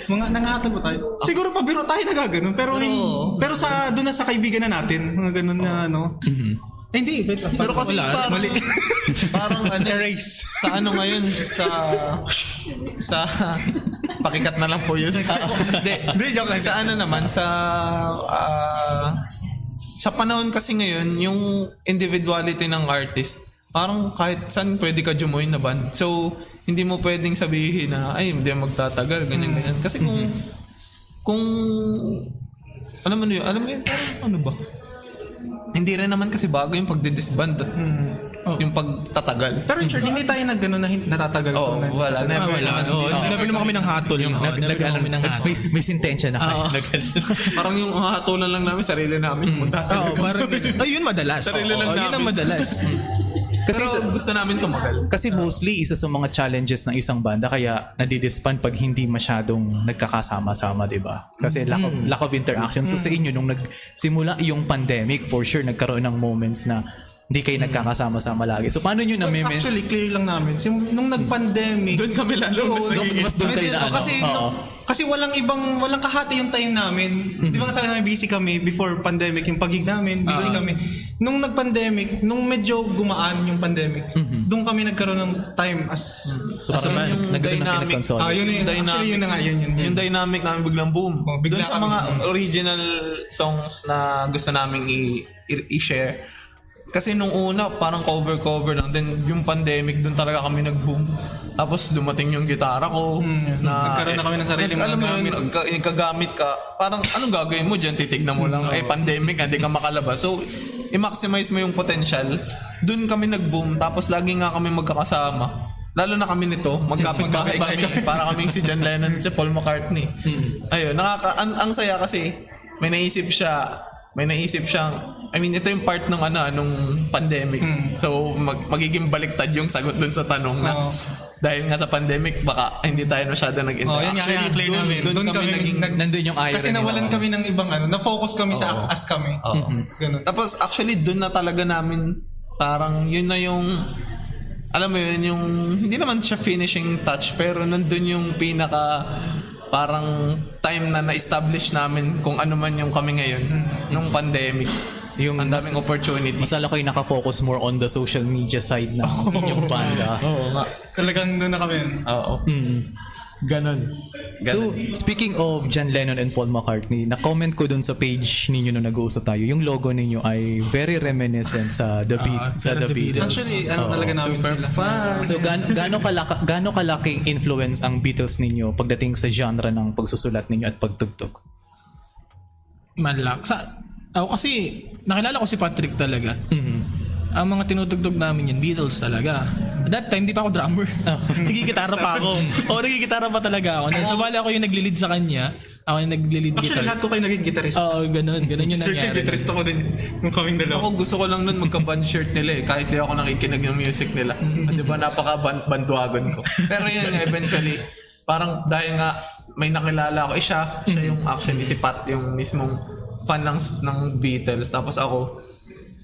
May mga nangatag ba tayo? Siguro pabiro tayo nagaganon. Pero doon na sa kaibigan na natin. Mga ganun na ano. Hindi. Pero kasi parang, parang erase. sa ano ngayon, sa pakikat na lang po yun. Hindi, joke lang. Sa ano naman, sa panahon kasi ngayon, yung individuality ng artist, parang kahit saan pwede ka join na band. So, hindi mo pwedeng sabihin na, ay, hindi magtatagal, ganyan. Kasi kung alam mo yun, parang ano ba? Hindi rin naman kasi bago yung pagdi-disband at yung pagtatagal. Pero sure, hindi tayo nagganon na natatagal to. Wala. Never naman. Never naman kami ng hatol. May sintensya na kayo. Parang yung hatulan lang namin, sarili namin. Magtatagal. Parang yun madalas. Sarili lang Yun ang namin. madalas. Kasi gusto namin tumagal. Kasi mostly, isa sa mga challenges ng isang banda kaya nadidisband pag hindi masyadong nagkakasama-sama, di ba? Kasi lack of interaction. So sa inyo, nung nagsimula yung pandemic, for sure, nagkaroon ng moments na hindi kayo nagkakasama-sama lagi. So paano nyo Actually, clear lang namin. Nung nag-pandemic, Doon kami lalo mas doon kayo na ano? Kasi walang kahati yung time namin. Di ba sabi namin busy kami before pandemic, yung pag-gig namin, busy kami. Nung nag-pandemic, nung medyo gumaan yung pandemic, doon kami nagkaroon ng time as So parang yung nagkaroon ng dynamic. pinag-console. yun yung actually yun na nga yun. Yung dynamic namin biglang boom. Bigla Doon sa kami. mga original songs na gusto naming i-share. Kasi nung una, parang cover lang. Then yung pandemic, doon talaga kami nag-boom. Tapos dumating yung gitara ko. Nagkaroon na kami ng sarili mga gamit. Nagkagamit ka. Parang anong gagawin mo dyan? Titignan mo lang. Pandemic, hindi ka makalabas. So, i-maximize mo yung potential. Doon kami nag-boom. Tapos lagi nga kami magkakasama. Lalo na kami nito, magkapit-bahay kami. Para kaming si John Lennon at si Paul McCartney. Ayun, ang saya kasi may naisip siyang, I mean, ito yung part ng nung pandemic. So, magiging baliktad yung sagot dun sa tanong na dahil nga sa pandemic, baka hindi tayo masyado nag-interact. Yun nga, kaya clear namin. Doon kami naging... Nandun yung irony. Kasi nawalan kami ng ibang na-focus kami sa as kami. Ganun. Tapos, actually, dun na talaga namin, parang yun na yung, alam mo yun, yung, hindi naman siya finishing touch, pero nandun yung pinaka, parang time na na-establish namin kung ano man yung kami ngayon nung pandemic. Yung ang daming opportunities. Masala kayo nakafocus more on the social media side ng inyong banda. Oo nga. Talagang doon na kami. Oo. Ganon. So, speaking of John Lennon and Paul McCartney, na-comment ko dun sa page ninyo nung nag-uusap tayo, yung logo ninyo ay very reminiscent sa The Beatles. Actually, talaga namin sila. So, gaano kalaking influence ang Beatles ninyo pagdating sa genre ng pagsusulat ninyo at pagtugtog? Malak. Ako kasi, nakilala ko si Patrick talaga. Ang mga tinutugtog namin yun, Beatles talaga. At that time, di pa ako drummer. Nagigitara pa ako. Nagigitara pa talaga ako. So, bali ako yung nagli-lead sa kanya. Ako yung nagli-lead Actually, guitar. lahat ko kayo naging guitarist. Oo, ganun yung Certain nangyari. guitarist ako din nung kaming dalawa. Ako gusto ko lang nun magka-band shirt nila kahit di ako nakikinig ng music nila. Di ba napaka-bandwagon ko. Pero yun nga, eventually, parang dahil nga may nakilala ako, siya yung actually si Pat, yung mismong fan ng Beatles. Tapos ako,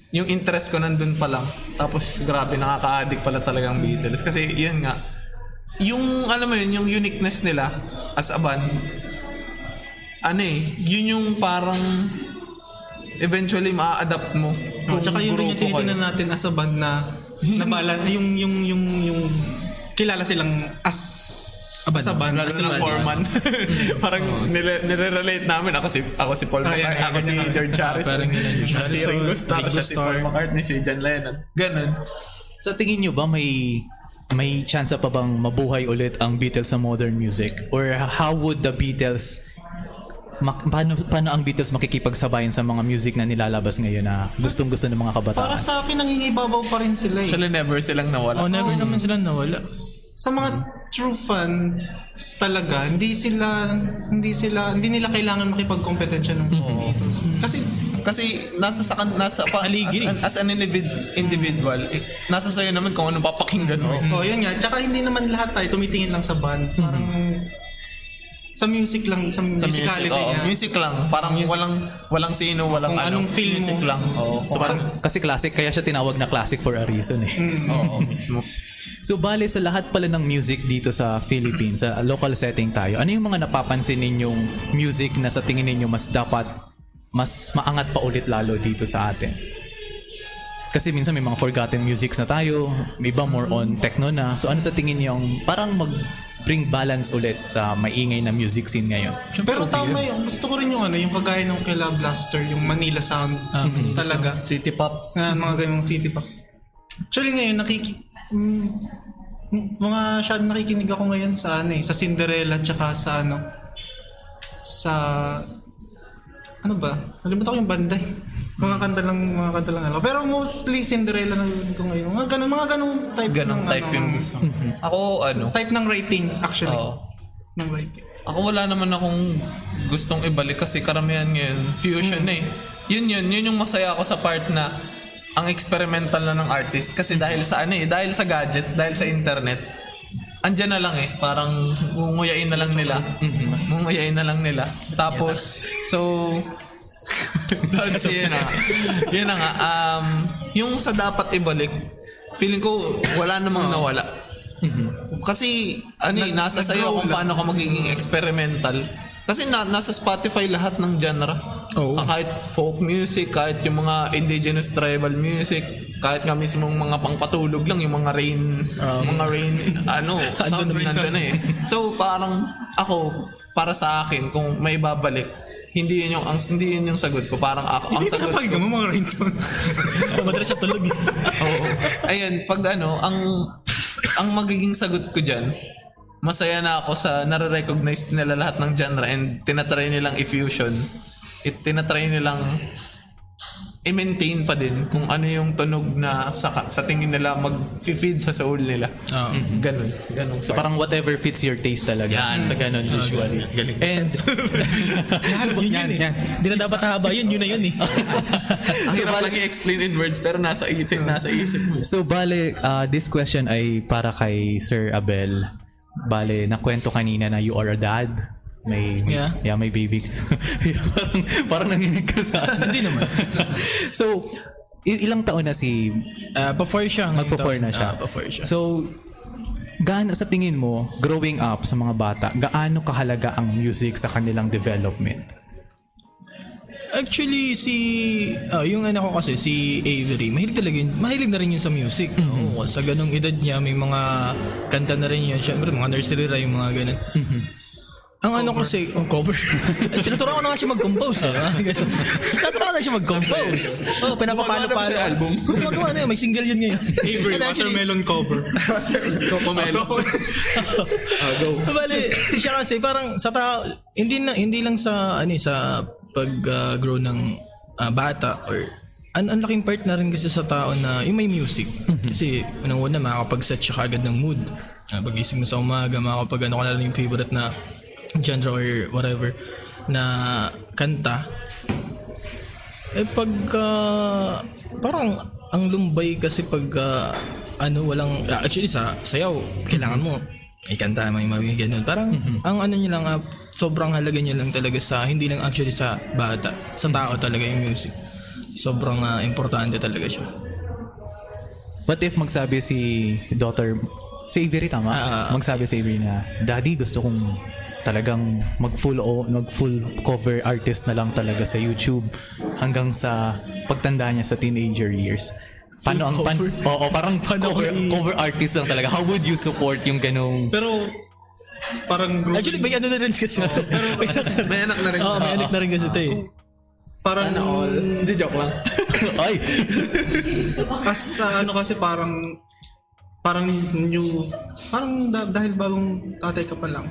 yung interest ko nandun pa lang. Tapos grabe, nakaka-addict pala talagang Beatles. Kasi yun nga, yung alam mo yun, yung uniqueness nila as a band, yun yung parang eventually ma-adapt mo. Tsaka yun din yung tinitingnan natin as a band na yung kilala silang as a band. Lalo na foreman. Parang nire-relate namin. Ako si Paul McCartney. Ako si George Harrison. Parang yun, George Si Harrison, Ringo Starr. Ringo Siya si Paul Starr. McCartney. Si John Lennon. Ganun. Sa tingin nyo ba may chance pa bang mabuhay ulit ang Beatles sa modern music? Or how would the Beatles paano ang Beatles makikipagsabayan sa mga music na nilalabas ngayon na gustong-gusto ng mga kabataan? Para sa akin, nangingibabaw pa rin sila eh. Actually, never silang nawala. Never naman sila nawala. Sa mga true fans talaga, hindi nila kailangan makipagkompetensya ng Beatles. Kasi nasa Haligi. as an individual, nasa sayo naman kung anong papakinggan mo. Yun nga. Tsaka hindi naman lahat tayo tumitingin lang sa band. Parang sa music lang, sa musicality. Music lang. Parang walang sino, walang Kung anong feel music mo. lang. So, kasi classic, kaya siya tinawag na classic for a reason eh. Oo, mismo. So bale sa lahat pala ng music dito sa Philippines, sa local setting tayo, ano yung mga napapansin ninyong music na sa tingin ninyo mas maangat pa ulit lalo dito sa atin? Kasi minsan may mga forgotten musics na tayo, may iba more on techno na. So ano sa tingin niyo yung parang bring balance ulit sa maingay na music scene ngayon? Pero tama yun. Gusto ko rin yung yung kagaya ng kila Blaster, yung Manila Sound. Talaga. City pop. Mga ganyang city pop. Actually ngayon, nakikinig ako ngayon sa sa Cinderella tsaka sa sa nalimutan ko yung banda eh. Mga kanta lang Pero mostly Cinderella na ko ngayon. Mga ganung type Ganong type yung gusto. Ako type ng writing actually. Oo. Ng writing. Ako wala naman akong gustong ibalik kasi karamihan ngayon fusion eh. Yun yung masaya ako sa part na ang experimental na ng artist kasi dahil sa dahil sa gadget, dahil sa internet, andyan na lang parang munguyain na lang nila. Tapos so yun na nga. Yung sa dapat ibalik, feeling ko wala namang nawala. Kasi nasa sayo kung paano ka magiging experimental. Kasi nasa Spotify lahat ng genre. Kahit folk music, kahit yung mga indigenous tribal music, kahit nga mismong mga pangpatulog lang, yung mga rain sounds nandun na So parang ako, para sa akin, kung may babalik, hindi yun yung sagot ko. Parang ako, ang sagot ko. Hindi mo mga rain sounds. Madalas siya tulog. Oo. Ayun, pag ang magiging sagot ko dyan, masaya na ako sa nare-recognize nila lahat ng genre and tinatry nilang i-fusion. Tinatry nilang i-maintain pa din kung ano yung tunog na sa tingin nila mag-feed sa soul nila. Ganun. So parang whatever fits your taste talaga. Yan. Sa ganun usually. Galing. And Yun. Hindi na dapat haba yun na yun eh. Ang hirap lang i-explain in words pero nasa isip mo. so bale, this question ay para kay Sir Abel. Bale, nakwento kanina na you are a dad. May baby. parang nanginig ka sa Hindi naman. So, ilang taon na si Pa-4 siya. magpo-4 na siya. Pa-4 siya. So, gaano sa tingin mo, growing up sa mga bata, gaano kahalaga ang music sa kanilang development? Actually, yung anak ko kasi, si Avery, mahilig na rin yun sa music. No? Sa ganong edad niya, may mga kanta na rin yun. Siyempre, mga nursery rhyme, mga ganun. Ang ano kasi, cover. Tinuturuan ko na nga siya mag-compose. Tinuturuan na siya mag-compose. Pinapapalo-palo. Gumagawa na siya album. Gumagawa na yun, may single yun ngayon. Avery, Watermelon cover. Cocomelon. Go. Bale, siya kasi parang sa tao, hindi lang sa pag-grow ng bata or ang laking part na rin kasi sa tao na yung may music. Kasi unang-una makakapag-set siya kagad ng mood. Pag-ising mo sa umaga, makakapag ka na lang yung favorite na genre or whatever na kanta. Parang ang lumbay kasi walang actually sa sayaw kailangan mo ikanta may ganun. Parang ang niya lang sobrang halaga niya lang talaga sa hindi lang actually sa bata, sa tao talaga yung music. Sobrang importante talaga siya. What if magsabi si Avery, tama? Magsabi si Avery na, Daddy, gusto kong talagang mag-full cover artist na lang talaga sa YouTube hanggang sa pagtanda niya sa teenager years. Parang cover artist lang talaga. How would you support yung ganong... Pero parang group. Actually may na rin kasi May anak na rin. may anak na rin kasi ito eh. Parang Hindi, joke lang. Ay! as kasi parang parang dahil bagong tatay ka pa lang.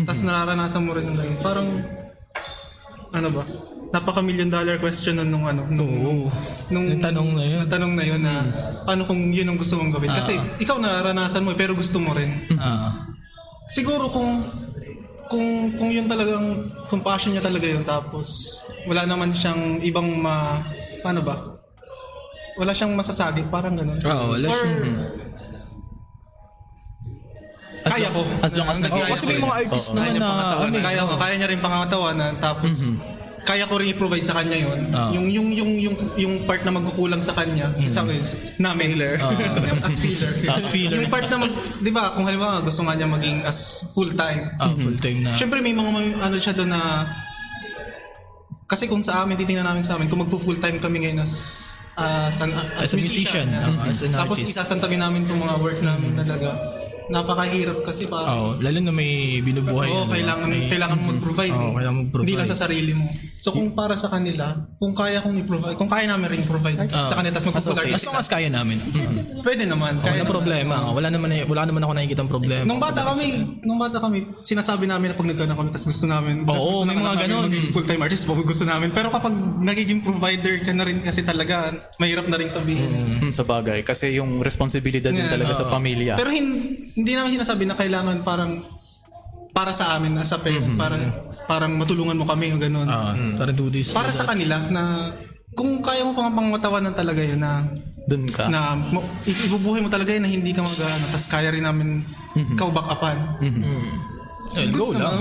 Tapos nararanasan mo rin yung ganyan. Parang, ano ba? Napaka-$1,000,000 question nung Yung tanong na yun. na paano kung yun ang gusto mong gawin. Kasi ikaw nararanasan mo pero gusto mo rin. Siguro kung yun talagang, kung passion niya talaga yun, tapos wala naman siyang ibang paano ba? Wala siyang masasagi, parang ganun. Wala Or, kaya ko. As long as kasi may mga artist naman na Kaya niya rin pangatawanan, tapos kaya ko rin i-provide sa kanya yun. Yung part na magkukulang sa kanya, isang namin as filler. Yung part na di ba, kung halimbawa gusto nga niya maging as full-time. Full-time na. Siyempre may mga ano siya doon na, kasi kung sa amin, titingnan namin sa amin, kung magpo-full-time kami ngayon as a musician. As an tapos artist. isasantabi namin itong mga work namin talaga. Napakahirap kasi Lalo na may binubuhay. kailangan mo mag-provide. Kailangan mag-provide. Hindi lang sa sarili mo. So kung para sa kanila, kung kaya kong i-provide, kung kaya namin rin i-provide sa kanila, tapos mag-popular As long as kaya namin. pwede naman. Wala problema. Wala naman ako nakikita problema. Nung bata kami, sinasabi namin na pag nagkano kami, tapos gusto namin. Oo, may mga ganon. Maging full-time artist, gusto namin. Pero kapag nagiging provider ka na rin kasi talaga, mahirap na rin sabihin. Sa bagay. Kasi yung responsibilidad din talaga sa pamilya. Pero hindi naman sinasabi na kailangan parang para sa amin as a parent, parang matulungan mo kami o gano'n. Parang do this. Para sa kanila na kung kaya mo pang pangmatawanan talaga yun na Dun ka. na ibubuhay mo talaga yun na hindi ka tapos kaya rin namin ikaw back upan. Go lang.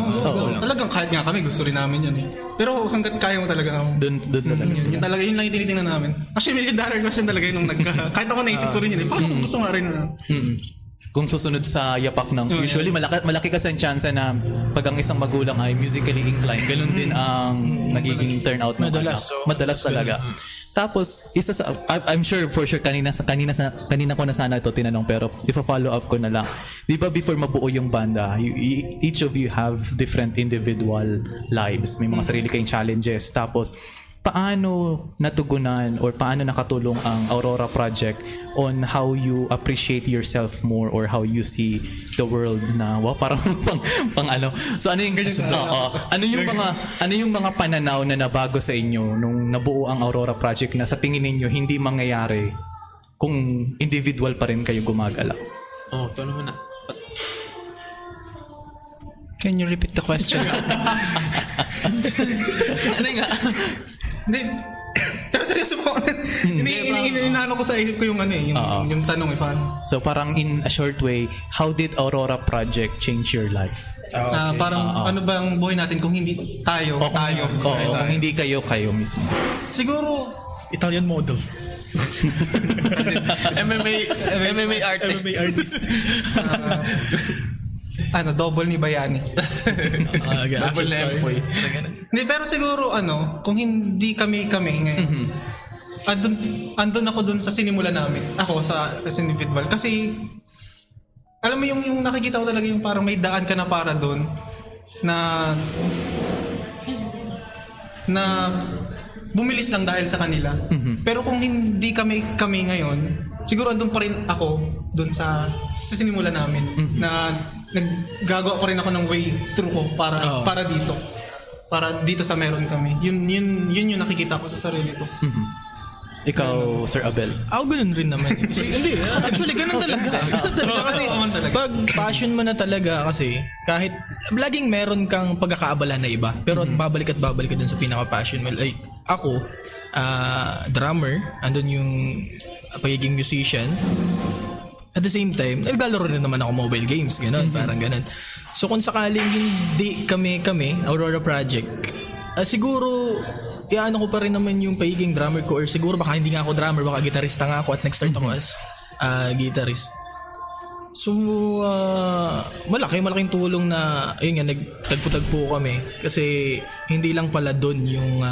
Talagang kahit nga kami gusto rin namin yun eh. Pero hanggat kaya mo talaga Dun talaga. yun lang yung tinitingnan namin. Actually, $1,000,000 question talaga yun kahit ako naisip ko rin yun eh. Paano kung gusto nga rin na Kung susunod sa yapak ng usually malaki kasi ang chance na pag ang isang magulang ay musically inclined, ganun din ang nagiging turnout ng Madalas, anak. Madalas talaga. Tapos isa sa I'm sure for sure kanina ko na sana ito tinanong pero ifa-follow up ko na lang. 'Di ba before mabuo yung banda, each of you have different individual lives. May mga sarili kayong challenges. Tapos paano natugunan or paano nakatulong ang Aurora Project on how you appreciate yourself more or how you see the world na parang pang ano. So ano yung mga pananaw na nabago sa inyo nung nabuo ang Aurora Project na sa tingin ninyo hindi mangyayari kung individual pa rin kayo gumagala? Ito naman na. Can you repeat the question? Ano nga? Hindi. Pero seryoso po. Inaano ko sa isip ko yung yung tanong paano. So parang in a short way, how did Aurora Project change your life? Parang ano ba ang buhay natin kung hindi tayo? Kung hindi kayo mismo. Siguro Italian model. MMA artist. double ni Bayani. Double na empoy. Hindi, pero siguro kung hindi kami ngayon, andun ako dun sa sinimula namin. Ako as individual. Kasi, alam mo yung nakikita ko talaga yung parang may daan ka na para dun na bumilis lang dahil sa kanila. Pero kung hindi kami ngayon, siguro andun pa rin ako dun sa sinimula namin na naggagawa pa rin ako ng way through ko para dito. Para dito sa meron kami. Yun yung nakikita ko sa sarili ko. Ikaw, Sir Abel? Ako ganun rin naman. Kasi, hindi, actually ganun talaga. Kasi pag passion mo na talaga kasi kahit laging meron kang pagkakaabala na iba pero babalik ka dun sa pinaka-passion mo. Like ako, drummer, andun yung pagiging musician. At the same time, naglalaro rin naman ako mobile games, ganun, parang ganun. So kung sakaling hindi kami Aurora Project, siguro iano ko pa rin naman yung pagiging drummer ko, or siguro baka hindi nga ako drummer, baka gitarista nga ako at nag-start ako as guitarist. So malaking tulong na ayun nga nagtagpo-tagpo kami kasi hindi lang pala doon yung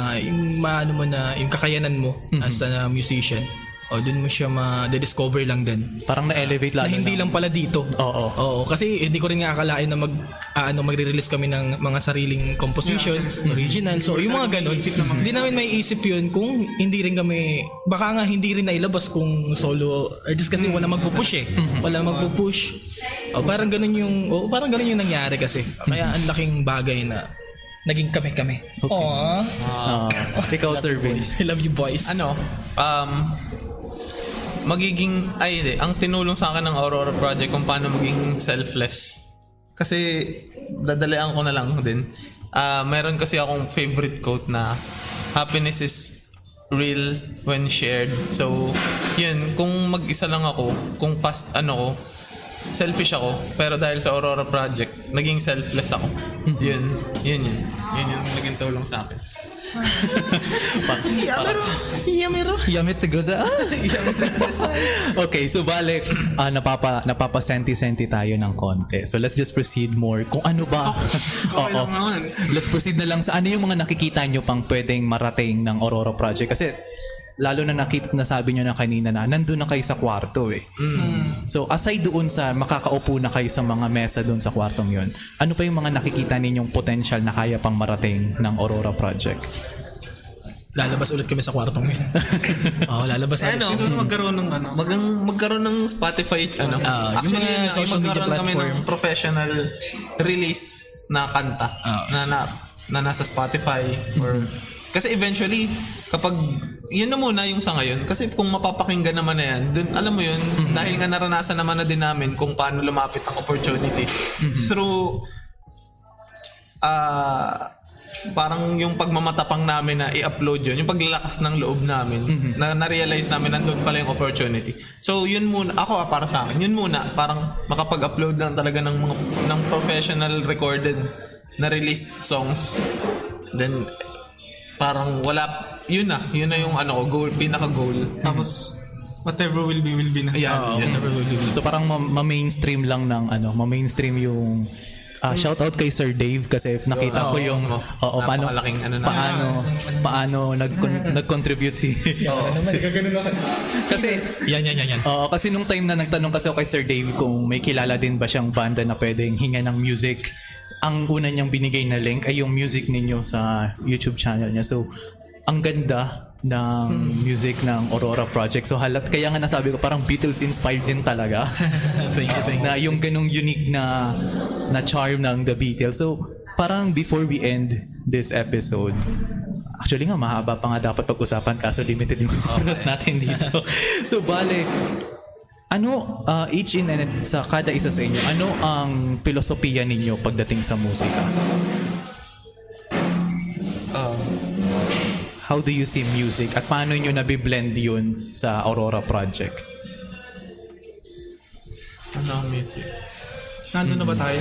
maano mo na yung kakayanan mo as a musician. Dun mo siya ma-discover lang din. Parang na-elevate Na lalo hindi lang pala dito. Oo. Oo, kasi hindi ko rin nga akalain na magre-release kami ng mga sariling composition, original. So yung mga ganun, hindi namin may isip yun kung hindi rin kami, baka nga hindi rin nailabas kung solo artist kasi wala magpupush eh. Wala magpupush. Parang ganun yung nangyari kasi. Kaya ang laking bagay na naging kami-kami. Aww. Ikaw, Sir Vince. I love you boys. Ang tinulong sa akin ng Aurora Project kung paano maging selfless. Kasi dadalian ko na lang din. Meron kasi akong favorite quote na happiness is real when shared. So, yun, kung mag-isa lang ako, kung selfish ako, pero dahil sa Aurora Project, naging selfless ako. Yun yung naging tulong sa akin. Yamit siguro. Okay, so balik, napapasenti-senti tayo ng konti. So let's just proceed more. Kung ano ba? Oo. Let's proceed na lang sa ano yung mga nakikita nyo pang pwedeng marating ng Aurora Project. Kasi lalo na nasabi nyo na kanina na nandun na kayo sa kwarto eh. So aside doon sa makakaupo na kayo sa mga mesa doon sa kwartong yun, ano pa yung mga nakikita ninyong potential na kaya pang marating ng Aurora Project? Lalabas ulit kami sa kwartong yun. Lalabas ulit. Siguro Magkaroon ng Spotify yung mga social media magkaroon kami platform. ng professional release na kanta na nasa Spotify or kasi eventually kapag yun na muna yung sa ngayon kasi kung mapapakinggan naman na yan dun alam mo yun dahil nga naranasan naman na din namin kung paano lumapit ang opportunities through parang yung pagmamatapang namin na i-upload yun, yung paglalakas ng loob namin na na-realize namin nandun pala yung opportunity. So yun muna, ako para sa akin, yun muna, parang makapag-upload lang talaga ng professional recorded na released songs. Then parang yun na yung goal, pinaka-goal. Tapos, whatever will be na. Whatever will be. So parang ma-mainstream lang ng ma-mainstream yung shout out kay Sir Dave kasi nakita ko yung napakalaking paano nag-contribute si kasi Yan. kasi nung time na nagtanong kasi ako kay Sir Dave kung may kilala din ba siyang banda na pwedeng hinga ng music, ang una niyang binigay na link ay yung music ninyo sa YouTube channel niya. So ang ganda ng music ng Aurora Project. So kaya nga nasabi ko parang Beatles inspired din talaga. Thank you. Na yung ganong unique na charm ng The Beatles. So parang before we end this episode, actually nga mahaba pa nga dapat pag-usapan kaso limited yung oras natin dito. So bale, sa kada isa sa inyo, ano ang filosofiya ninyo pagdating sa musika? How do you see music at paano nyo nabiblend yun sa Aurora Project? Ano ang music? Nandun na ba tayo?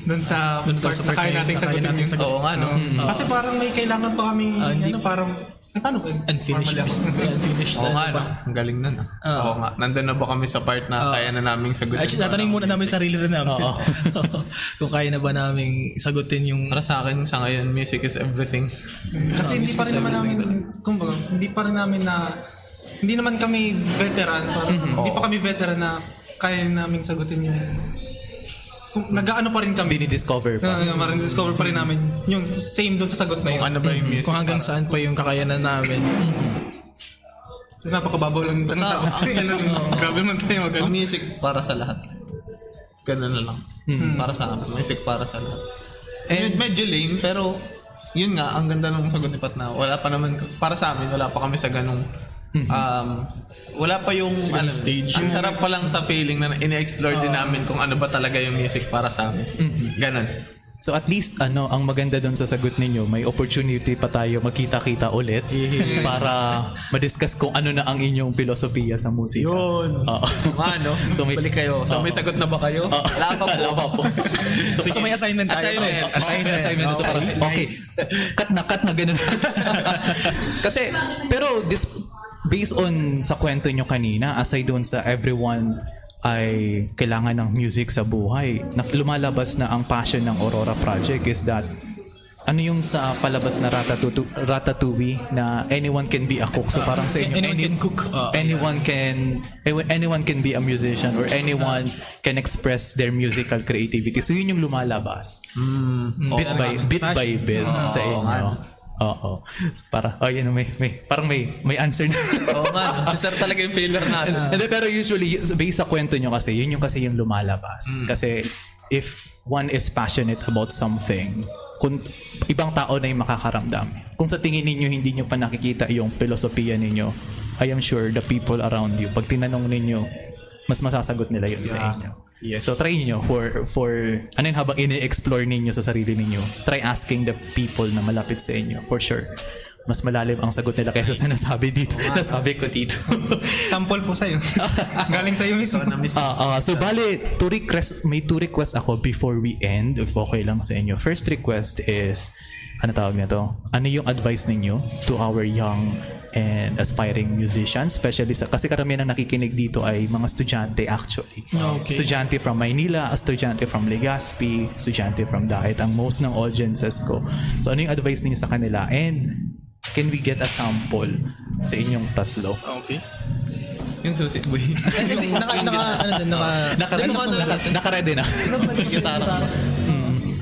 Doon sa part na kaya nating sagutin yun. Oo nga, no? Kasi parang may kailangan pa kami, parang, paano ba yun? Unfinished. Unfinished Oo nga, na ba? no? Ang galing nun, Oo nga. Nandun na ba kami sa part na kaya na naming sagutin? Actually, tatanungin muna namin sarili rin namin. Kung kaya na ba namin sagutin yung... Para sa akin, sa ngayon, music is everything. Kasi hindi pa rin naman namin, kumbaga, hindi naman kami veteran. Hindi pa kami veteran na kaya namin sagutin yung... Nag-aano pa rin kami. Dinidiscover pa. Discover pa rin namin yung same doon sa sagot na yun. Kung ano ba yung music? Kung hanggang saan pa yung kakayanan namin. Napakababaw lang. Grabe naman tayo mag Ang music para sa lahat. Ganun na lang. Para sa amin. Music para sa lahat. Medyo lame, pero yun nga, ang ganda ng sagot ni Pat na wala pa naman, para sa amin, wala pa kami sa ganung wala pa yung stage. Ang sarap pa lang sa feeling na ine-explore din namin kung ano ba talaga yung music para sa amin. Ganon. So at least ang maganda doon sa sagot ninyo, may opportunity pa tayo magkita-kita ulit para ma-discuss kung ano na ang inyong filosofiya sa musika. Yun. Ano? So Balik kayo. So may sagot na ba kayo? Wala pa po. So may assignment tayo. Assignment. So parang, okay. Cut na ganun. Kasi, pero based on sa kwento nyo kanina, aside doon sa everyone ay kailangan ng music sa buhay, lumalabas na ang passion ng Aurora Project is that ano yung sa palabas na Ratatouille na anyone can be a cook. So parang sa inyo, Anyone can cook. anyone can be a musician or anyone can express their musical creativity. So yun yung lumalabas. Bit by bit sa inyo. Oo. Para yun parang may answer na. Oo nga, si Sir talaga yung failure natin. Hindi, pero usually based sa kwento nyo kasi yun yung kasi yung lumalabas. Kasi if one is passionate about something, kung ibang tao na yung makakaramdam. Kung sa tingin ninyo hindi nyo pa nakikita yung filosofiya ninyo, I am sure the people around you, pag tinanong ninyo, mas masasagot nila yun sa inyo. Yes. So try niyo for ano yun, habang ini-explore ninyo sa sarili ninyo, try asking the people na malapit sa inyo. For sure, mas malalim ang sagot nila kaysa sa nasabi dito. Nasabi ko dito. Sample po sa'yo. Galing sa'yo mismo. So bali, may two requests ako before we end, if okay lang sa inyo. First request is, ano tawag nito? Ano yung advice ninyo to our young and aspiring musicians, especially kasi karamihan na nakikinig dito ay mga estudyante actually. Okay. Estudyante from Maynila, estudyante from Legazpi, estudyante from Dahit, ang most ng audiences ko. So ano yung advice niyo sa kanila? And can we get a sample sa inyong tatlo? Okay. Yung susi, boy. Naka-ready na. Gitara.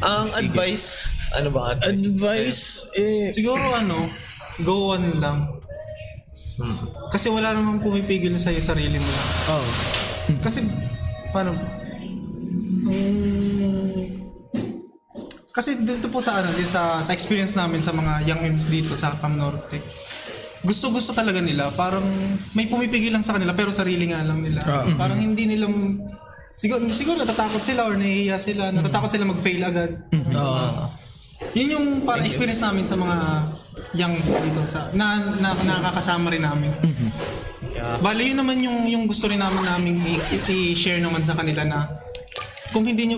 Ang advice, ano ba advice? Siguro go on lang. Kasi wala namang pumipigil sa'yo, sarili mo lang. Kasi, paano? Kasi dito po sa sa experience namin sa mga young ends dito sa Cam Norte, gusto talaga nila. Parang may pumipigil lang sa kanila pero sarili nga lang nila. Parang hindi nila siguro natatakot sila or nahihiya sila, natatakot sila mag-fail agad. Yun yung parang experience namin sa mga youngs dito na nakakasama rin namin. Bali yun naman yung gusto rin namin i-share naman sa kanila na kung hindi nyo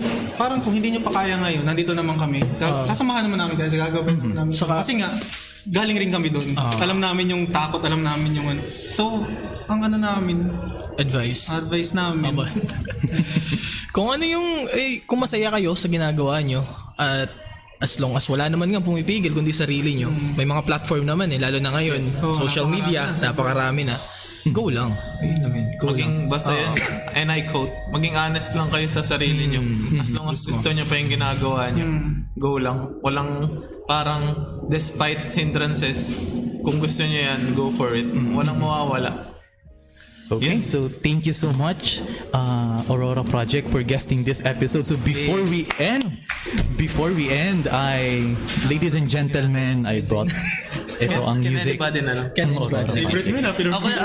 pa kaya ngayon, nandito naman kami. Sasamahan naman namin dahil gagawin namin. Kasi nga, galing rin kami doon. Alam namin yung takot, alam namin yung ano. So, ang namin, advice namin. Kung ano yung, kung masaya kayo sa ginagawa nyo, at as long as wala naman nga pumipigil kundi sarili nyo, may mga platform naman lalo na ngayon, social media, napakarami na. Go lang. Basta yan, and I quote, maging honest lang kayo sa sarili nyo. As long as gusto nyo pa yung ginagawa nyo, go lang. Walang parang despite hindrances, kung gusto nyo yan, go for it. Walang mawawala. Okay, so thank you so much, Aurora Project, for guesting this episode. So before we end, ladies and gentlemen, I brought ito ang music. Can anybody? Okay,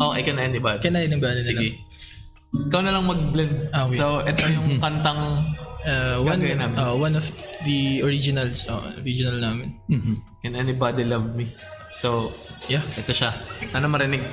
I can anybody. Can anybody? Sige. Ikaw na lang mag-blend. So, ito yung kantang one of the originals, original namin. Can Anybody Love Me. So, yeah, ito siya. Sana marinig.